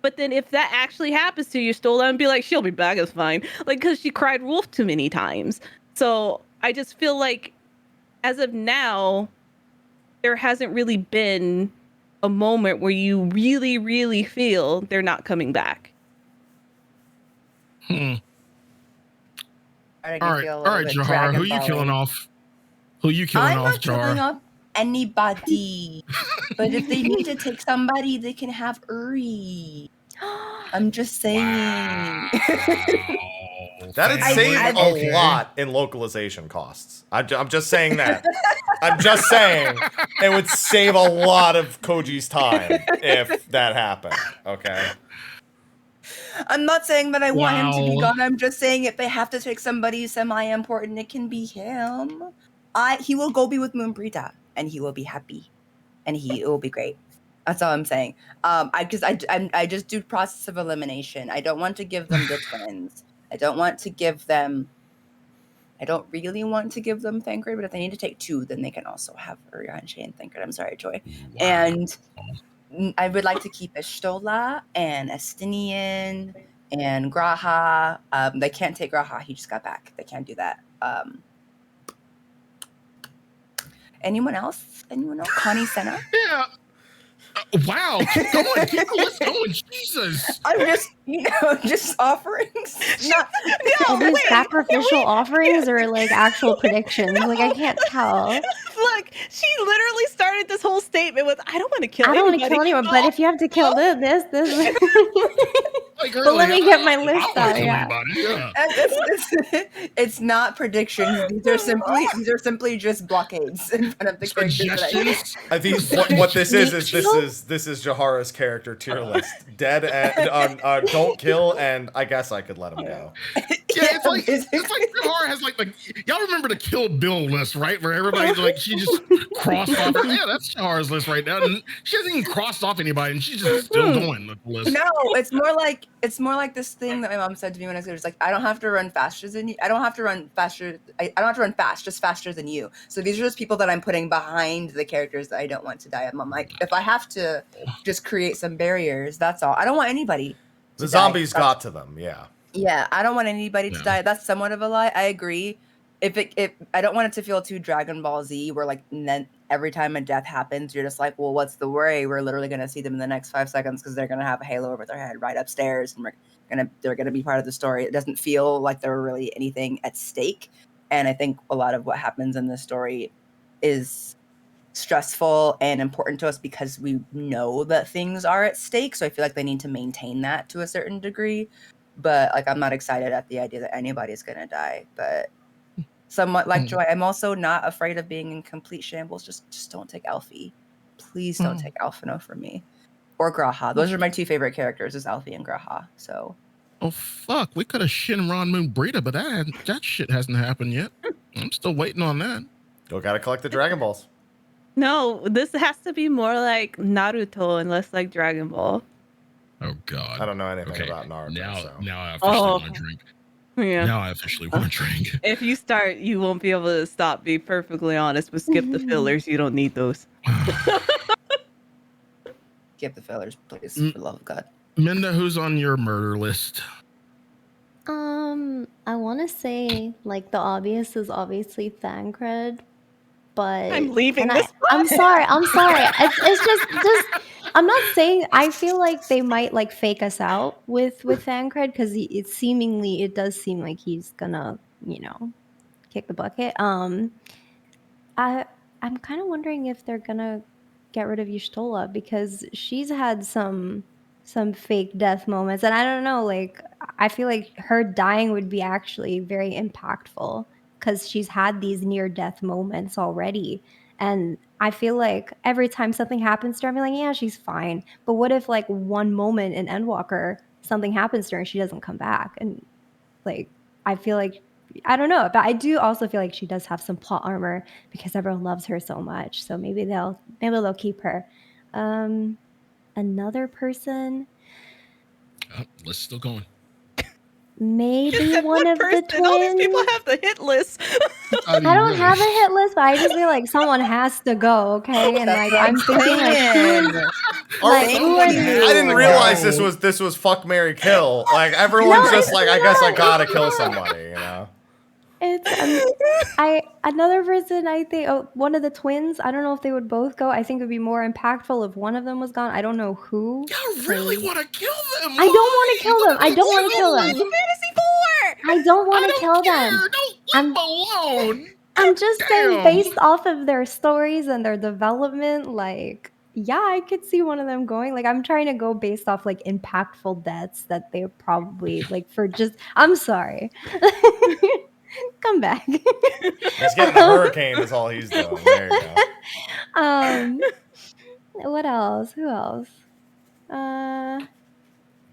But then if that actually happens to Yustola, and be like, she'll be back, it's fine. Like, because she cried wolf too many times. So I just feel like, as of now, there hasn't really been a moment where you really, really feel they're not coming back. All right, Jahara, who you killing off? I'm not killing off anybody. But if they need to take somebody, they can have Uri. I'm just saying. Wow. That'd save a lot in localization costs. I'm just saying that. I'm just saying it would save a lot of Koji's time if that happened. Okay. I'm not saying that I want him to be gone. I'm just saying if they have to take somebody semi-important, it can be him. He will go be with Moonbrita, and he will be happy, and it will be great. That's all I'm saying. I just do process of elimination. I don't want to give them the twins. I don't really want to give them Thancred, but if they need to take 2, then they can also have Urianshe and Thancred. I'm sorry, Joy. Wow. And I would like to keep Y'shtola and Estinian and Graha. They can't take Graha. He just got back. They can't do that. Anyone else? Connie Senna? Yeah. Wow. Keep going. Keep the list going. Jesus. I'm just offerings. Are these sacrificial offerings or like actual predictions? Like, I can't tell. Look, she literally started this whole statement with, I don't want to kill anyone. I don't want to kill anyone, but if you have to kill this. Like, but let me get my list out. Yeah. It's not predictions. These are simply just blockades in front of the characters. I think what this is Jahara's character tier list. Dead and don't kill, and I guess I could let him go. Yeah, it's like Jahara has like y'all remember the Kill Bill list, right? Where everybody's like, she just crossed off. Yeah, that's Jahara's list right now, and she hasn't even crossed off anybody, and she's just still doing the list. No, it's more like this thing that my mom said to me when I was little. It's like, I don't have to run faster than you. I don't have to run faster. I don't have to run fast, just faster than you. So these are just people that I'm putting behind the characters that I don't want to die. I'm like, if I have to just create some barriers, that's all. I don't want anybody. The zombies got to them. Yeah. Yeah, I don't want anybody to die. That's somewhat of a lie. I agree. If I don't want it to feel too Dragon Ball Z, where like then every time a death happens, you're just like, well, what's the worry? We're literally gonna see them in the next 5 seconds because they're gonna have a halo over their head right upstairs, and they're gonna be part of the story. It doesn't feel like there were really anything at stake, and I think a lot of what happens in this story is stressful and important to us because we know that things are at stake. So I feel like they need to maintain that to a certain degree. But like, I'm not excited at the idea that anybody's gonna die. But somewhat like Joy, I'm also not afraid of being in complete shambles. Just don't take Alfie. Please don't take Alphino from me. Or Graha. Those are my 2 favorite characters, is Alfie and Graha. So. Oh fuck, we could have Shinron Moon Brita, but that shit hasn't happened yet. I'm still waiting on that. Still gotta collect the Dragon Balls. No, this has to be more like Naruto and less like Dragon Ball. Oh God! I don't know anything about Naruto. Now I officially want to drink. Yeah. Now I officially want to drink. If you start, you won't be able to stop. Be perfectly honest, but skip the fillers. You don't need those. Skip the fillers, please, for the love of God. Midna, who's on your murder list? I want to say like the obvious is obviously Thancred, but I'm leaving this. I'm sorry. It's just. I'm not saying. I feel like they might like fake us out with Thancred because it does seem like he's gonna kick the bucket. I'm kind of wondering if they're gonna get rid of Y'shtola because she's had some fake death moments, and I don't know. Like I feel like her dying would be actually very impactful because she's had these near death moments already. And I feel like every time something happens to her, I'm like, yeah, she's fine. But what if like one moment in Endwalker, something happens to her and she doesn't come back? And like, I feel like, I don't know. But I do also feel like she does have some plot armor because everyone loves her so much. So maybe they'll keep her. Another person. List's still going. Maybe one of the twins. All these people have the hit list. I don't have a hit list, but I just feel like someone has to go, okay? And like I'm thinking like who are these? I didn't realize this was fuck, marry, kill. Like everyone's just like, I guess I gotta kill somebody, you know. It's another person. I think one of the twins. I don't know if they would both go. I think it would be more impactful if one of them was gone. I don't know who. You really want to kill them? I don't want to kill them. I don't want to kill them. Fantasy 4. I don't want to kill them. Don't leave alone. I'm just saying, based off of their stories and their development, like, yeah, I could see one of them going. Like, I'm trying to go based off like impactful deaths that they're probably like for just. I'm sorry. Come back. He's getting the hurricane is all he's doing. There you go. What else? Who else? I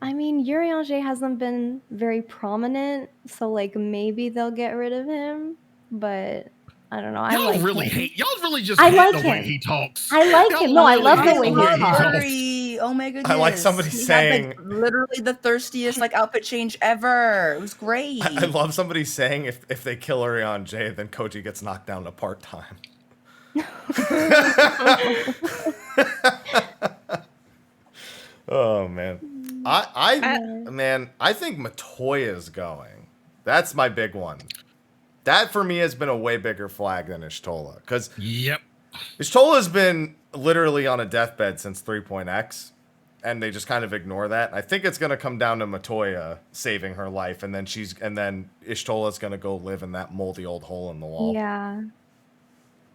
mean, Urianger hasn't been very prominent, so like maybe they'll get rid of him. But I don't know. Y'all really just I hate like the him. way he talks. I like him. No, I love the way he talks. Sorry. Oh my goodness. I like somebody saying had, like, literally the thirstiest like outfit change ever. It was great. I love somebody saying if they kill Urianger, then Koji gets knocked down to part-time. Oh man. I think Matoya's going. That's my big one. That for me has been a way bigger flag than Y'shtola. Because Y'shtola's been literally on a deathbed since 3.x, and they just kind of ignore that. I think it's gonna come down to Matoya saving her life, and then Y'shtola's gonna go live in that moldy old hole in the wall. Yeah.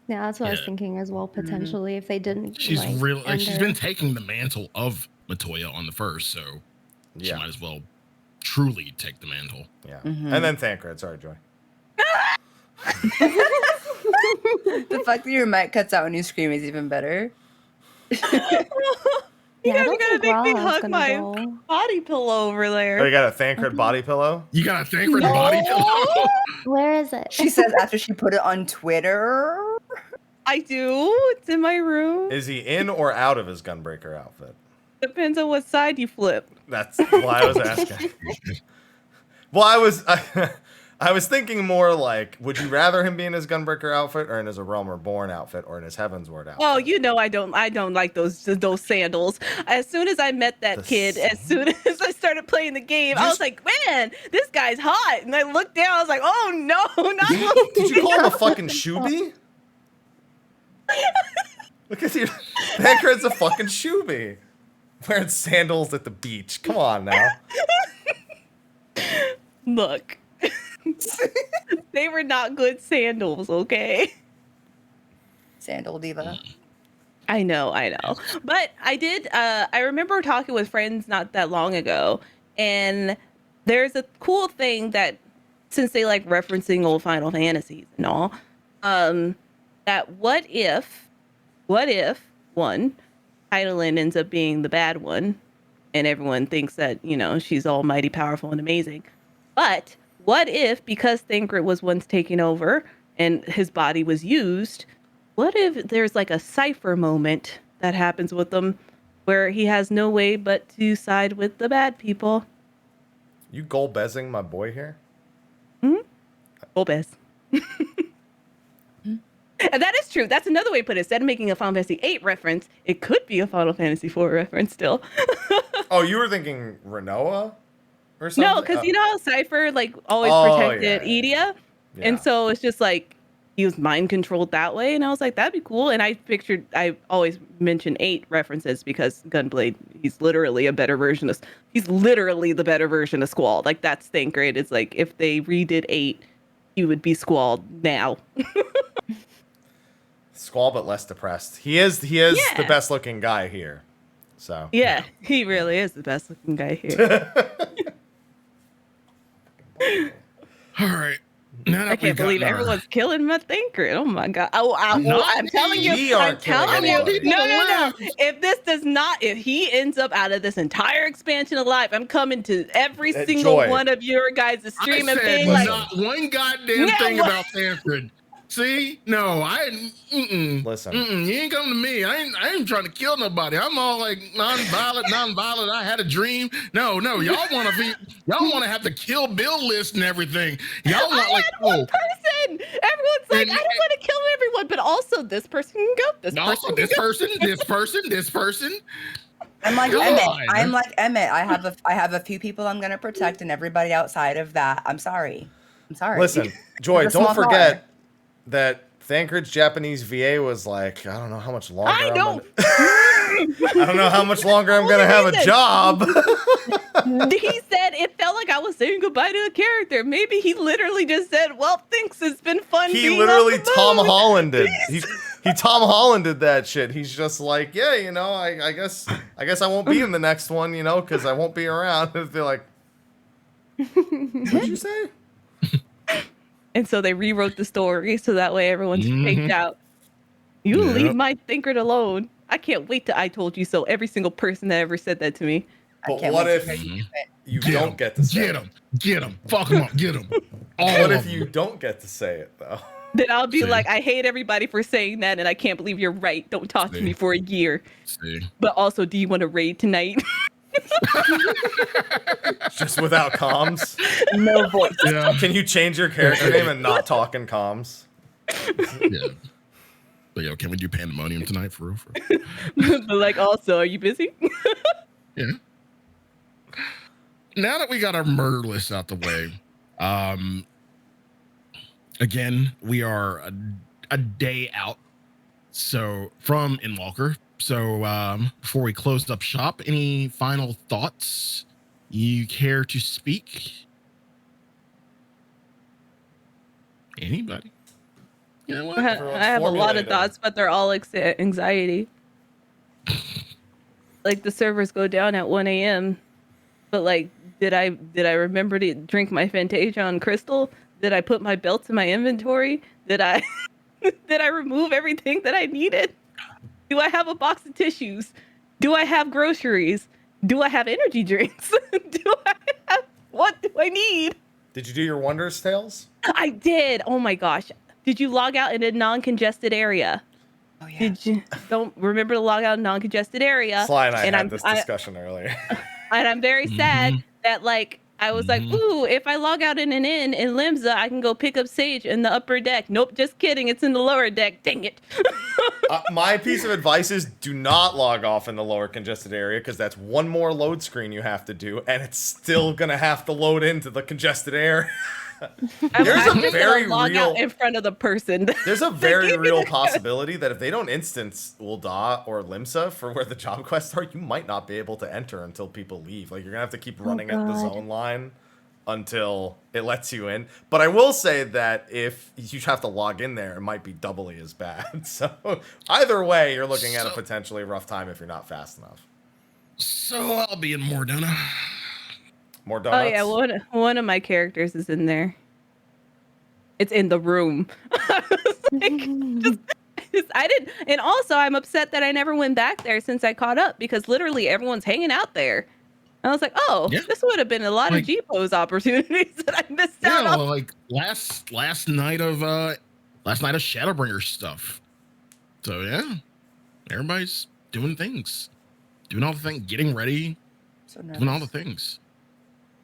Yeah, that's what I was thinking as well, potentially, if they didn't. She's she's been taking the mantle of Matoya on the first, so she might as well truly take the mantle. Yeah. And then Thancred. Sorry, Joy. The fact that your mic cuts out when you scream is even better. You I guys don't gotta think make me Grah's hug gonna my go. body pillow over Oh, there. you got a Thancred body pillow? You got a thing for the body pillow? Where is it? She says after she put it on Twitter. I do. It's in my room. Is he in or out of his Gunbreaker outfit? Depends on what side you flip. That's why I was asking. Well, I was thinking more like, would you rather him be in his Gunbreaker outfit or in his A Realm Reborn outfit or in his Heavensward outfit? Oh, you know I don't like those sandals. As soon as I met that kid, as soon as I started playing the game, I was like, man, this guy's hot. And I looked down, I was like, oh no, not Did you call him a fucking shoebie? Look at you. Thancred's a fucking shoebie. Wearing sandals at the beach. Come on now. Look. They were not good sandals, okay? Sandal diva. I know. But I did, I remember talking with friends not that long ago, and there's a cool thing that, since they like referencing old Final Fantasies and all, that what if one, Hydaelyn ends up being the bad one, and everyone thinks that, you know, she's almighty powerful and amazing. But what if, because Thancred was once taken over and his body was used, what if there's like a cipher moment that happens with him where he has no way but to side with the bad people? You Golbezing my boy here? Golbez. And that is true. That's another way to put it. Instead of making a Final Fantasy VIII reference, it could be a Final Fantasy IV reference still. Oh, you were thinking Renoa or something? No, because you know how Cypher like always protected Edea? Yeah. And so it's just like he was mind controlled that way. And I was like, that'd be cool. And I always mention 8 references because Gunblade, he's literally the better version of Squall. Like that's Thancred. It's like if they redid 8, he would be Squall now. Squall, but less depressed. He is the best looking guy here. So yeah, he really is the best looking guy here. All right. Now that I can't believe everyone's killing my Thancred. Oh my god! I'm telling you. No. If he ends up out of this entire expansion alive, I'm coming to every single one of your guys' stream and being like, not one goddamn thing about Thancred. See, no, Listen, you ain't coming to me. I ain't trying to kill nobody. I'm all like non-violent. I had a dream. No, y'all want to have the Kill Bill list and everything. Y'all want like one person. Everyone's like, I don't want to kill everyone, but also this person can go. This person. I'm like Emmett. I have a few people I'm gonna protect, and everybody outside of that, I'm sorry. Listen, Joy, don't forget that Thancred's Japanese VA was like, I don't know how much longer. I don't know how much longer I'm gonna have a job. He said it felt like I was saying goodbye to a character. Maybe he literally just said, "Well, thanks. It's been fun." He literally Tom Hollanded. He Tom Hollanded that shit. He's just like, yeah, you know, I guess I won't be in the next one, you know, because I won't be around. They're like, what'd you say? And so they rewrote the story so that way everyone's faked out. You leave my Thancred alone. I can't wait till I told you so. Every single person that ever said that to me. But what if you don't get to say it? Get him. Fuck him up. Get him. What if you don't get to say it, though? Then I'll be like, I hate everybody for saying that, and I can't believe you're right. Don't talk to me for a year. But also, do you want to raid tonight? Just without comms? No voice. Yeah. Can you change your character name and not talk in comms? Yeah. But yo, can we do Pandemonium tonight for real? But like, also, are you busy? Yeah. Now that we got our murder list out the way, again, we are a day out. So from Endwalker. So before we closed up shop, any final thoughts you care to speak? Anybody? You know what? I have a lot of thoughts, but they're all anxiety. Like the servers go down at 1 a.m. But like, did I remember to drink my Fantasia Crystal? Did I put my belts in my inventory? Did I remove everything that I needed? Do I have a box of tissues? Do I have groceries? Do I have energy drinks? What do I need? Did you do your Wondrous Tales? I did. Oh my gosh. Did you log out in a non-congested area? Oh yeah. Did you don't remember to log out in a non-congested area? Sly and I had this discussion earlier. And I'm very sad that like I was like, ooh, if I log out in an inn in Limsa, I can go pick up Sage in the upper deck. Nope, just kidding. It's in the lower deck. Dang it. My piece of advice is do not log off in the lower congested area because that's one more load screen you have to do, and it's still gonna have to load into the congested area. There's a very log real out in front of the person. There's a very real possibility that if they don't instance Ul'dah or Limsa for where the job quests are, you might not be able to enter until people leave. Like you're gonna have to keep running at the zone line until it lets you in. But I will say that if you have to log in there, it might be doubly as bad. So either way, you're looking at a potentially rough time if you're not fast enough. So I'll be in Mordona. More donuts? Oh yeah, one of my characters is in there. It's in the room. I didn't, and also I'm upset that I never went back there since I caught up because literally everyone's hanging out there. I was like, oh, this would have been a lot of G-pose opportunities that I missed out on. Well, like last night of Shadowbringer stuff. So yeah, everybody's doing things, doing all the things, getting ready, doing all the things.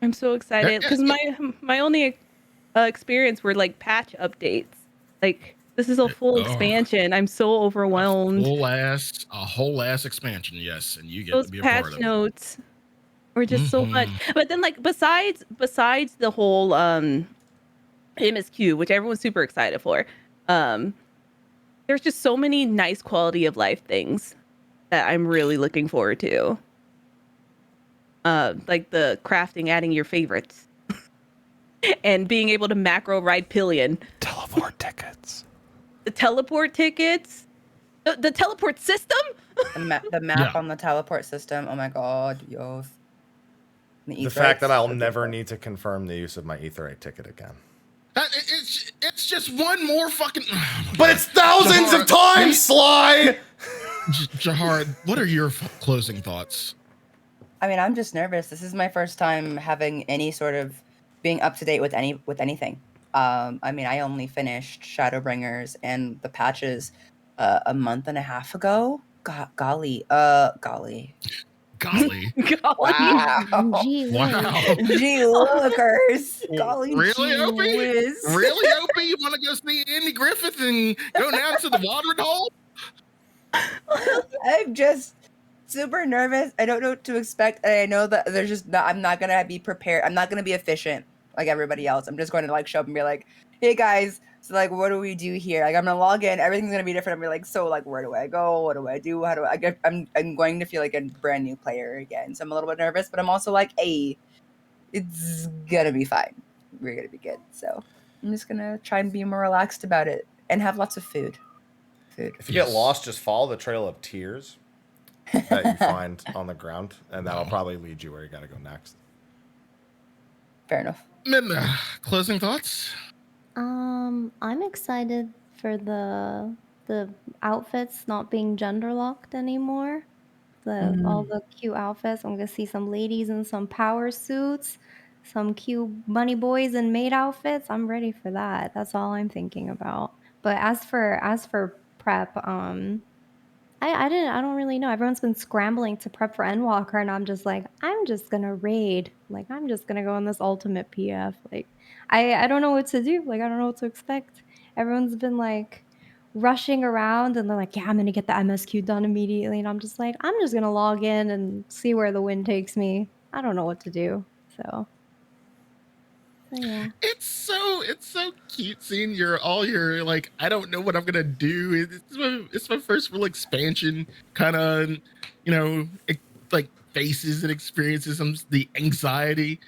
I'm so excited because my only experience were like patch updates. Like this is a full expansion. I'm so overwhelmed. A whole ass expansion, yes, and you get to be a part of it. Those patch notes were just so much. But then like besides the whole MSQ, which everyone's super excited for, there's just so many nice quality of life things that I'm really looking forward to. Like the crafting, adding your favorites, and being able to macro ride pillion. Teleport tickets. The teleport tickets. The teleport system. The map on the teleport system. Oh my god, yo. The fact that I'll never need to confirm the use of my Aetheryte ticket again. It's just one more fucking. But it's thousands of times, Sly. Jahara, what are your closing thoughts? I mean, I'm just nervous. This is my first time having any sort of being up to date with anything. I mean, I only finished Shadowbringers and the patches a month and a half ago. Golly. Wow. Gee willikers. Golly. Really, Opie? Really, Opie? You want to go see Andy Griffith and go down to the watering hole? I'm just super nervous. I don't know what to expect. And I know that there's just I'm not going to be prepared. I'm not going to be efficient like everybody else. I'm just going to like show up and be like, hey guys, so like, what do we do here? Like, I'm going to log in. Everything's going to be different. I'm like, so like, where do I go? What do I do? How do I get? I'm going to feel like a brand new player again. So I'm a little bit nervous, but I'm also like, hey, it's going to be fine. We're going to be good. So I'm just going to try and be more relaxed about it and have lots of food. If you get lost, just follow the trail of tears that you find on the ground, and that'll probably lead you where you got to go next. Fair enough. Midna, closing thoughts? I'm excited for the outfits not being gender locked anymore. All the cute outfits. I'm gonna see some ladies in some power suits, some cute bunny boys in maid outfits. I'm ready for that. That's all I'm thinking about. But as for prep, I don't really know. Everyone's been scrambling to prep for Endwalker, and I'm just like, I'm just gonna raid. Like, I'm just gonna go on this ultimate PF. Like, I don't know what to do. Like, I don't know what to expect. Everyone's been like rushing around, and they're like, yeah, I'm gonna get the MSQ done immediately. And I'm just like, I'm just gonna log in and see where the wind takes me. I don't know what to do. So yeah. It's so cute seeing your like, I don't know what I'm gonna do. It's my first real expansion, kind of, like faces and experiences. The anxiety.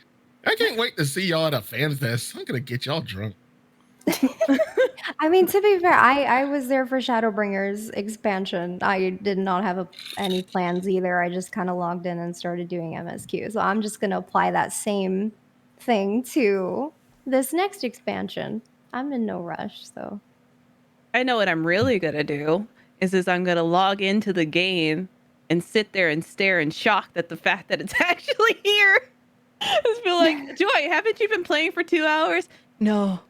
I can't wait to see y'all at a fan fest. I'm gonna get y'all drunk. I mean, to be fair, I was there for Shadowbringers expansion. I did not have any plans either. I just kind of logged in and started doing MSQ. So I'm just gonna apply that same thing to this next expansion. I'm in no rush, so I know what I'm really gonna do is I'm gonna log into the game and sit there and stare in shock at the fact that it's actually here. I just feel like, Joy, haven't you been playing for 2 hours? No,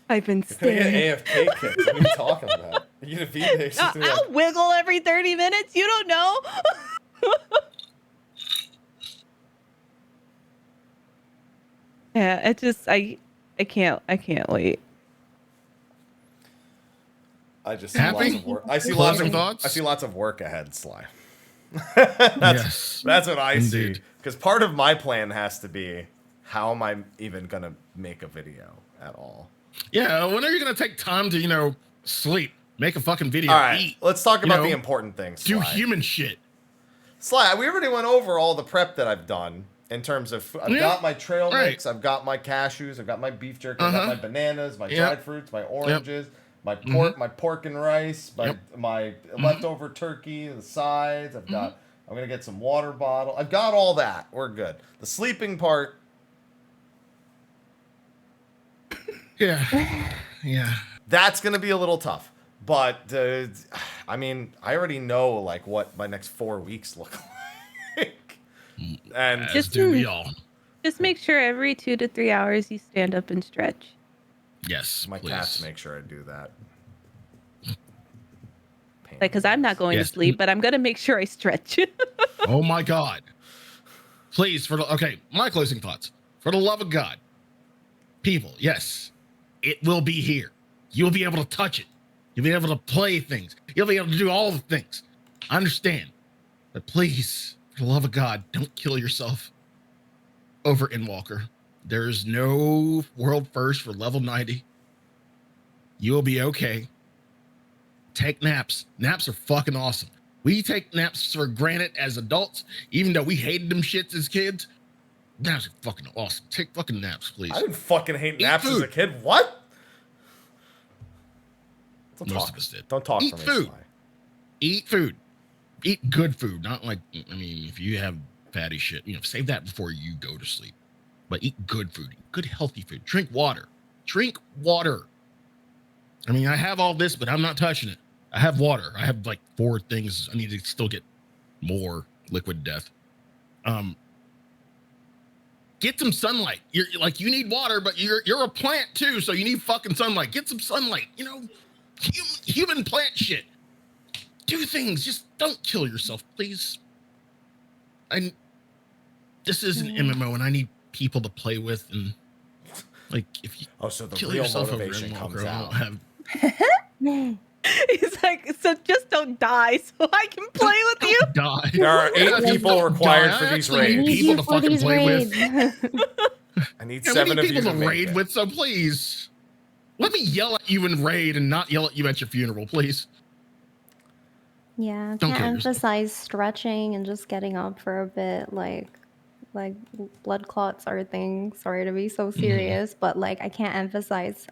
I've been staring. AFK kicks. What are you talking about? You get a V-Base. I'll wiggle every 30 minutes. You don't know. Yeah, it just I can't wait. I just Happy? see lots of work. Thoughts? I see lots of work ahead, Sly. Yes. That's what I Indeed. see. Because part of my plan has to be, how am I even gonna make a video at all? Yeah, when are you gonna take time to, sleep, make a fucking video, All right, eat, let's talk about the important things. do Sly. human shit? Sly, we already went over all the prep that I've done in terms of I've got my trail mix, I've got my cashews, I've got my beef jerky, I've got my bananas, my dried fruits, my oranges, my pork and rice, my leftover turkey, the sides. I'm gonna get some water bottle. I've got all that. We're good. The sleeping part. Yeah. That's gonna be a little tough. But I already know what my next 4 weeks look like. And Just make sure every 2 to 3 hours you stand up and stretch. Yes, my cats make sure I do that. Because I'm not going to sleep, but I'm gonna make sure I stretch. Oh my God! Please, my closing thoughts. For the love of God, people, yes, it will be here. You'll be able to touch it. You'll be able to play things. You'll be able to do all the things. I understand, but please, for the love of God, don't kill yourself over Endwalker. There's no world first for level 90. You'll be okay. Take naps. Naps are fucking awesome. We take naps for granted as adults, even though we hated them shits as kids. Naps are fucking awesome. Take fucking naps, please. I didn't fucking hate naps as a kid. What? Most of us did. Don't talk Eat for me, food. Sly. Eat food. Eat good food. Not if you have fatty shit, save that before you go to sleep. But eat good food. Eat good, healthy food. Drink water. Drink water. I have all this, but I'm not touching it. I have water. I have 4 things. I need to still get more liquid death. Get some sunlight. You need water, but you're a plant too, so you need fucking sunlight. Get some sunlight. Human plant shit. Do things. Just don't kill yourself, please. This is an MMO, and I need people to play with, and if you so the kill real yourself motivation over comes out. He's like, so just don't die, so I can play with you. Die. There are 8 people required for these raids. People to fucking play with. I need Yeah, 7 we of need you people to to raid with, so please let me yell at you in raid and not yell at you at your funeral, please. Yeah, Don't can't kill yourself. emphasize stretching and just getting up for a bit. Like blood clots are a thing. Sorry to be so serious, but I can't emphasize,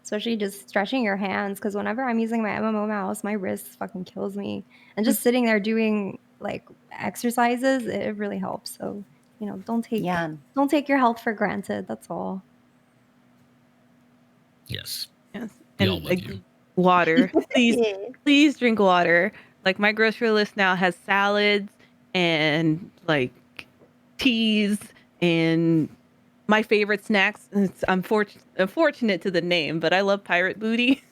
especially just stretching your hands. Because whenever I'm using my MMO mouse, my wrist fucking kills me. And just sitting there doing exercises, it really helps. So don't take your health for granted. That's all. Yes. Yes. We all love you. Water. Please drink water. My grocery list now has salads and teas and my favorite snacks. It's unfortunate to the name, but I love pirate booty.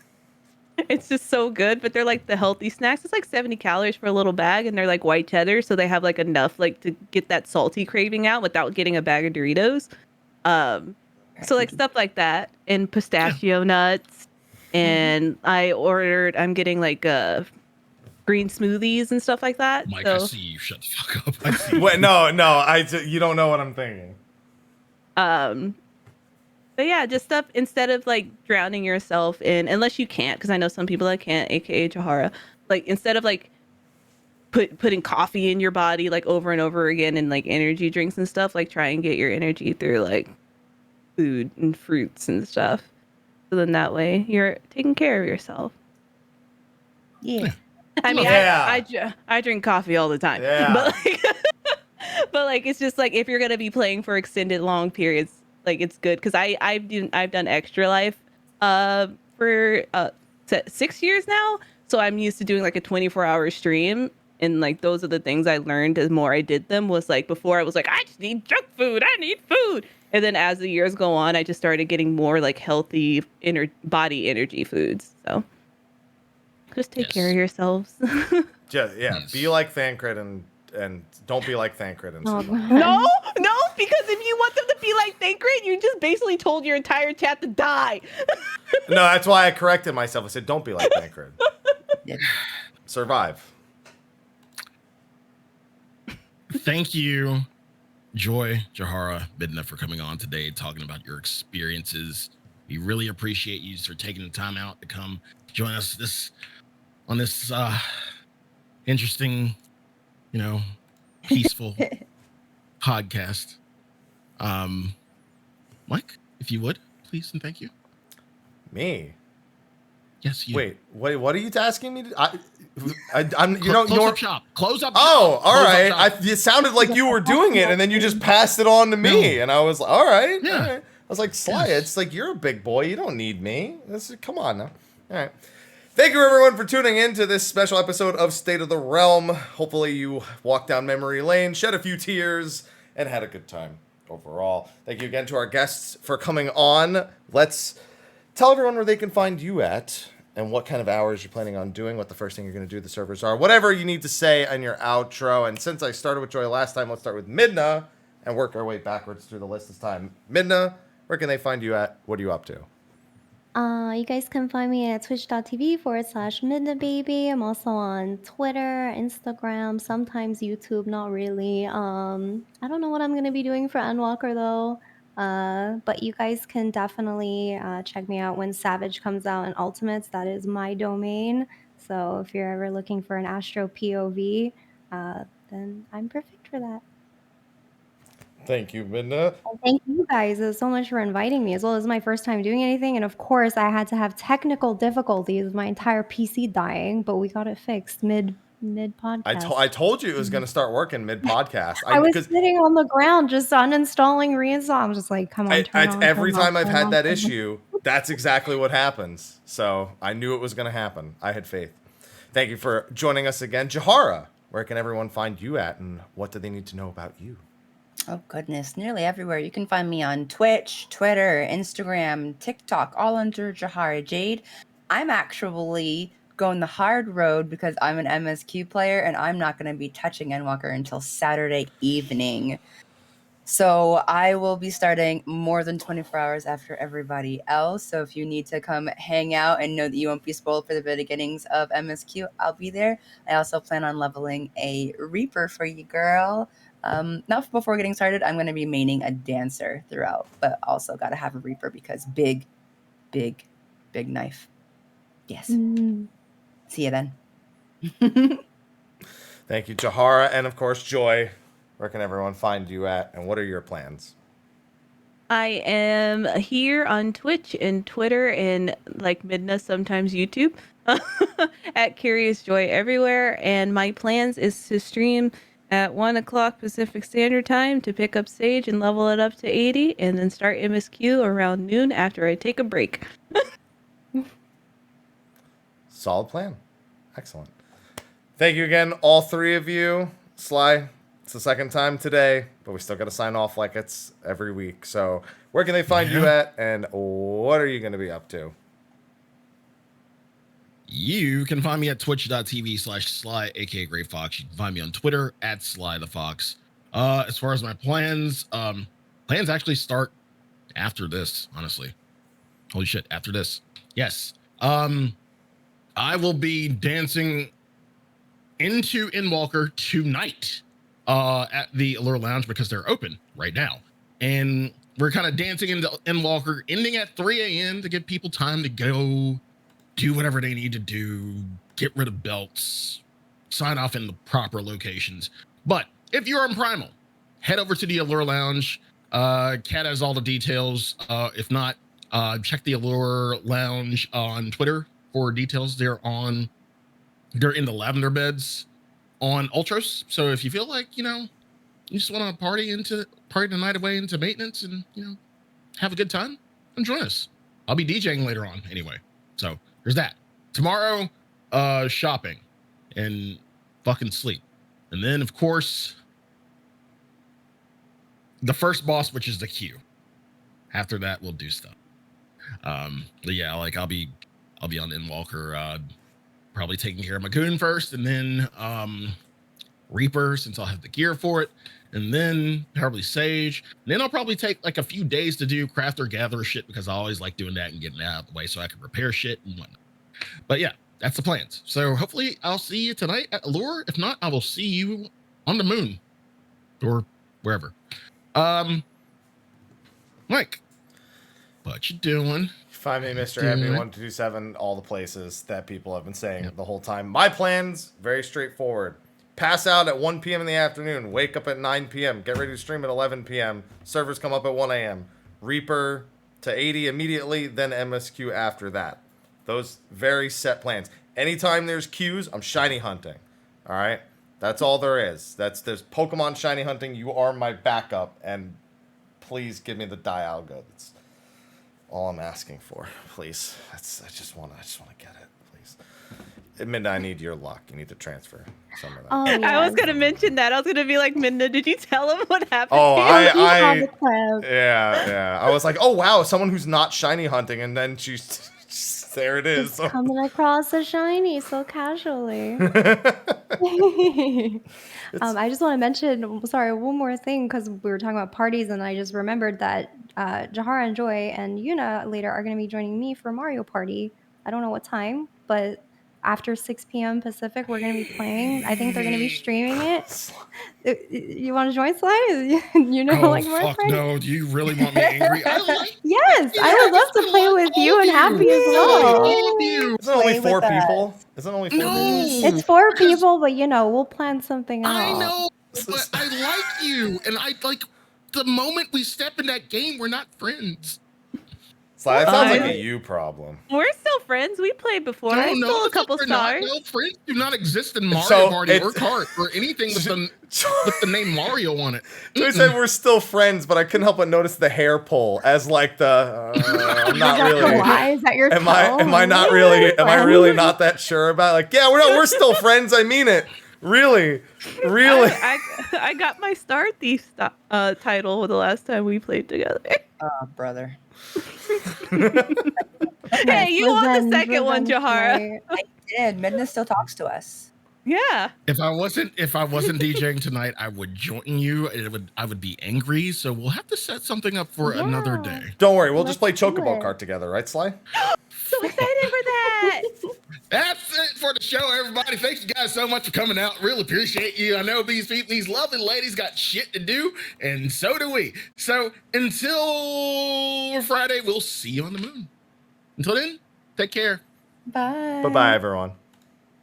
It's just so good, but they're the healthy snacks. It's 70 calories for a little bag, and they're white cheddar, so they have enough to get that salty craving out without getting a bag of Doritos. So stuff like that, and pistachio nuts. And I'm getting green smoothies and stuff like that. Mike, so, I see you. Shut the fuck up. I see Wait, no, you don't know what I'm thinking. But yeah, just stuff instead of drowning yourself in, unless you can't, because I know some people that can't, aka Jahara. Instead of putting coffee in your body over and over again and energy drinks and stuff, try and get your energy through food and fruits and stuff. So then that way you're taking care of yourself. Yeah. I drink coffee all the time. Yeah. But it's just if you're gonna be playing for extended long periods, it's good because I've done Extra Life for 6 years now, so I'm used to doing a 24-hour stream, And like those are the things I learned as more I did them. Was like before I was like, I just need junk food, I need food. And then as the years go on, I just started getting more like healthy body energy foods. So just take care of yourselves. Be like Thancred and don't be like Thancred. And no, because if you want them to be like Thancred, you just basically told your entire chat to die. No, that's why I corrected myself. I said, don't be like Thancred. Survive. Thank you, Joy, Jahara, Midna, for coming on today, talking about your experiences. We really appreciate you for taking the time out to come join us on this interesting, peaceful podcast. Mike, if you would, please and thank you. Me? Yes, you. Wait, what are you asking me to? I'm Close up shop. Close up. Oh, shop. all right. It sounded like you were doing it, and then you just passed it on to me, and I was like, all right. Yeah. All right. I was like, Sly, it's like you're a big boy. You don't need me. Come on now. All right. Thank you, everyone, for tuning in to this special episode of State of the Realm. Hopefully, you walked down memory lane, shed a few tears, and had a good time overall. Thank you again to our guests for coming on. Let's tell everyone where they can find you at, and what kind of hours you're planning on doing, what the first thing you're going to do the servers are, whatever you need to say on your outro. And since I started with Joy last time, let's start with Midna and work our way backwards through the list this time. Midna, where can they find you at? What are you up to? You guys can find me at twitch.tv/MidnaBaby. I'm also on Twitter, Instagram, sometimes YouTube, not really. I don't know what I'm going to be doing for Endwalker though. But you guys can definitely check me out when Savage comes out in Ultimates. That is my domain. So if you're ever looking for an Astro POV, then I'm perfect for that. Thank you, Midna. Thank you guys so much for inviting me, as well as my first time doing anything. And of course, I had to have technical difficulties, my entire PC dying, but we got it fixed mid podcast. I told you it was going to start working mid podcast. I was sitting on the ground just uninstalling, reinstall. I'm just like, come on, turn on. Every time I've had that issue, that's exactly what happens. So I knew it was going to happen. I had faith. Thank you for joining us again. Jahara, where can everyone find you at, and what do they need to know about you? Oh, goodness. Nearly everywhere. You can find me on Twitch, Twitter, Instagram, TikTok, all under JaharaJayde. I'm actually going the hard road because I'm an MSQ player, and I'm not going to be touching Endwalker until Saturday evening. So I will be starting more than 24 hours after everybody else. So if you need to come hang out and know that you won't be spoiled for the beginnings of MSQ, I'll be there. I also plan on leveling a Reaper for you, girl. Not before getting started, I'm going to be maining a dancer throughout, but also got to have a Reaper because big knife. Yes. See you then. Thank you, Jahara. And of course, Joy, where can everyone find you at, and what are your plans? I am here on Twitch and Twitter and like Midna, sometimes YouTube at Curiousjoi everywhere. And my plans is to stream at 1 o'clock Pacific Standard Time to pick up Sage and level it up to 80, and then start MSQ around noon after I take a break. Solid plan. Excellent. Thank you again, all three of you. Sly, it's the second time today, but we still got to sign off like it's every week. So where can they find you at, and what are you going to be up to? You can find me at twitch.tv/Sly, aka Great Fox. You can find me on Twitter at Sly the Fox. As far as my plans, plans actually start after this, honestly. Holy shit, after this. Yes. I will be dancing into Endwalker tonight at the Allure Lounge because they're open right now. And we're kind of dancing into Endwalker, ending at 3 a.m. to give people time to go do whatever they need to do, get rid of belts, sign off in the proper locations. But if you're on Primal, head over to the Allure Lounge. Kat has all the details. If not, check the Allure Lounge on Twitter for details. They're in the lavender beds on Ultros. So if you feel like, you just want to party the night away into maintenance and, have a good time, come join us. I'll be DJing later on anyway. So there's that. Tomorrow, shopping. And fucking sleep. And then, of course, the first boss, which is the queue. After that, we'll do stuff. But yeah, like I'll be on Endwalker, probably taking care of my goon first, and then Reaper, since I'll have the gear for it, and then probably Sage. And then I'll probably take like a few days to do crafter gatherer shit, because I always like doing that and getting that out of the way so I can repair shit and whatnot. But yeah, that's the plans. So hopefully I'll see you tonight at Allure. If not, I will see you on the moon or wherever. Mike, what you doing? Find me, Mr. Ebony1227, all the places that people have been saying the whole time. My plans, very straightforward. Pass out at 1 p.m. in the afternoon. Wake up at 9 p.m. Get ready to stream at 11 p.m. Servers come up at 1 a.m. Reaper to 80 immediately, then MSQ after that. Those very set plans. Anytime there's queues, I'm shiny hunting. All right? That's all there is. There's Pokemon shiny hunting. You are my backup, and please give me the Dialga. That's all I'm asking for, please. I just want to get it, please. Midna, I need your luck. You need to transfer some of that. Oh, yes. I was gonna mention that. I was gonna be like, Midna, did you tell him what happened? Oh, yeah. I was like, oh wow, someone who's not shiny hunting, and then she's there. It is just coming across a shiny so casually. I just want to mention, one more thing, because we were talking about parties, and I just remembered that JaharaJayde and Yuna later are going to be joining me for Mario Party. I don't know what time, but after 6 p.m. Pacific, we're going to be playing. I think they're going to be streaming it. You want to join, Sly? Like my friend? No, do you really want me angry? Yes, I would love to play with you and Happy as well. Isn't it only 4 people? Isn't it only 4 people? It's 4 people, but we'll plan something out. I know, but I like you, and I like the moment we step in that game, we're not friends. That sounds like a you problem. We're still friends. We played before. I stole a couple stars. No, friends do not exist in Mario Party or Kart or anything with the name Mario on it. So I said we're still friends, but I couldn't help but notice the hair pull as like the. I'm not really. Why is that your Am I not really? Am I really not that sure about? Like, yeah, we're still friends. I mean it. Really. I got my Star Thief title the last time we played together. Oh, brother. Hey, you won the second one, Jahara. I did. Midna still talks to us. Yeah. If I wasn't DJing tonight, I would join you. I would be angry. So we'll have to set something up for another day. Don't worry, we'll just play Chocobo Kart together, right, Sly? So excited for that. That's it for the show, everybody. Thanks you guys so much for coming out. Really appreciate you. I know these lovely ladies got shit to do, and so do we. So until Friday, we'll see you on the moon. Until then, take care. Bye. Bye-bye, everyone.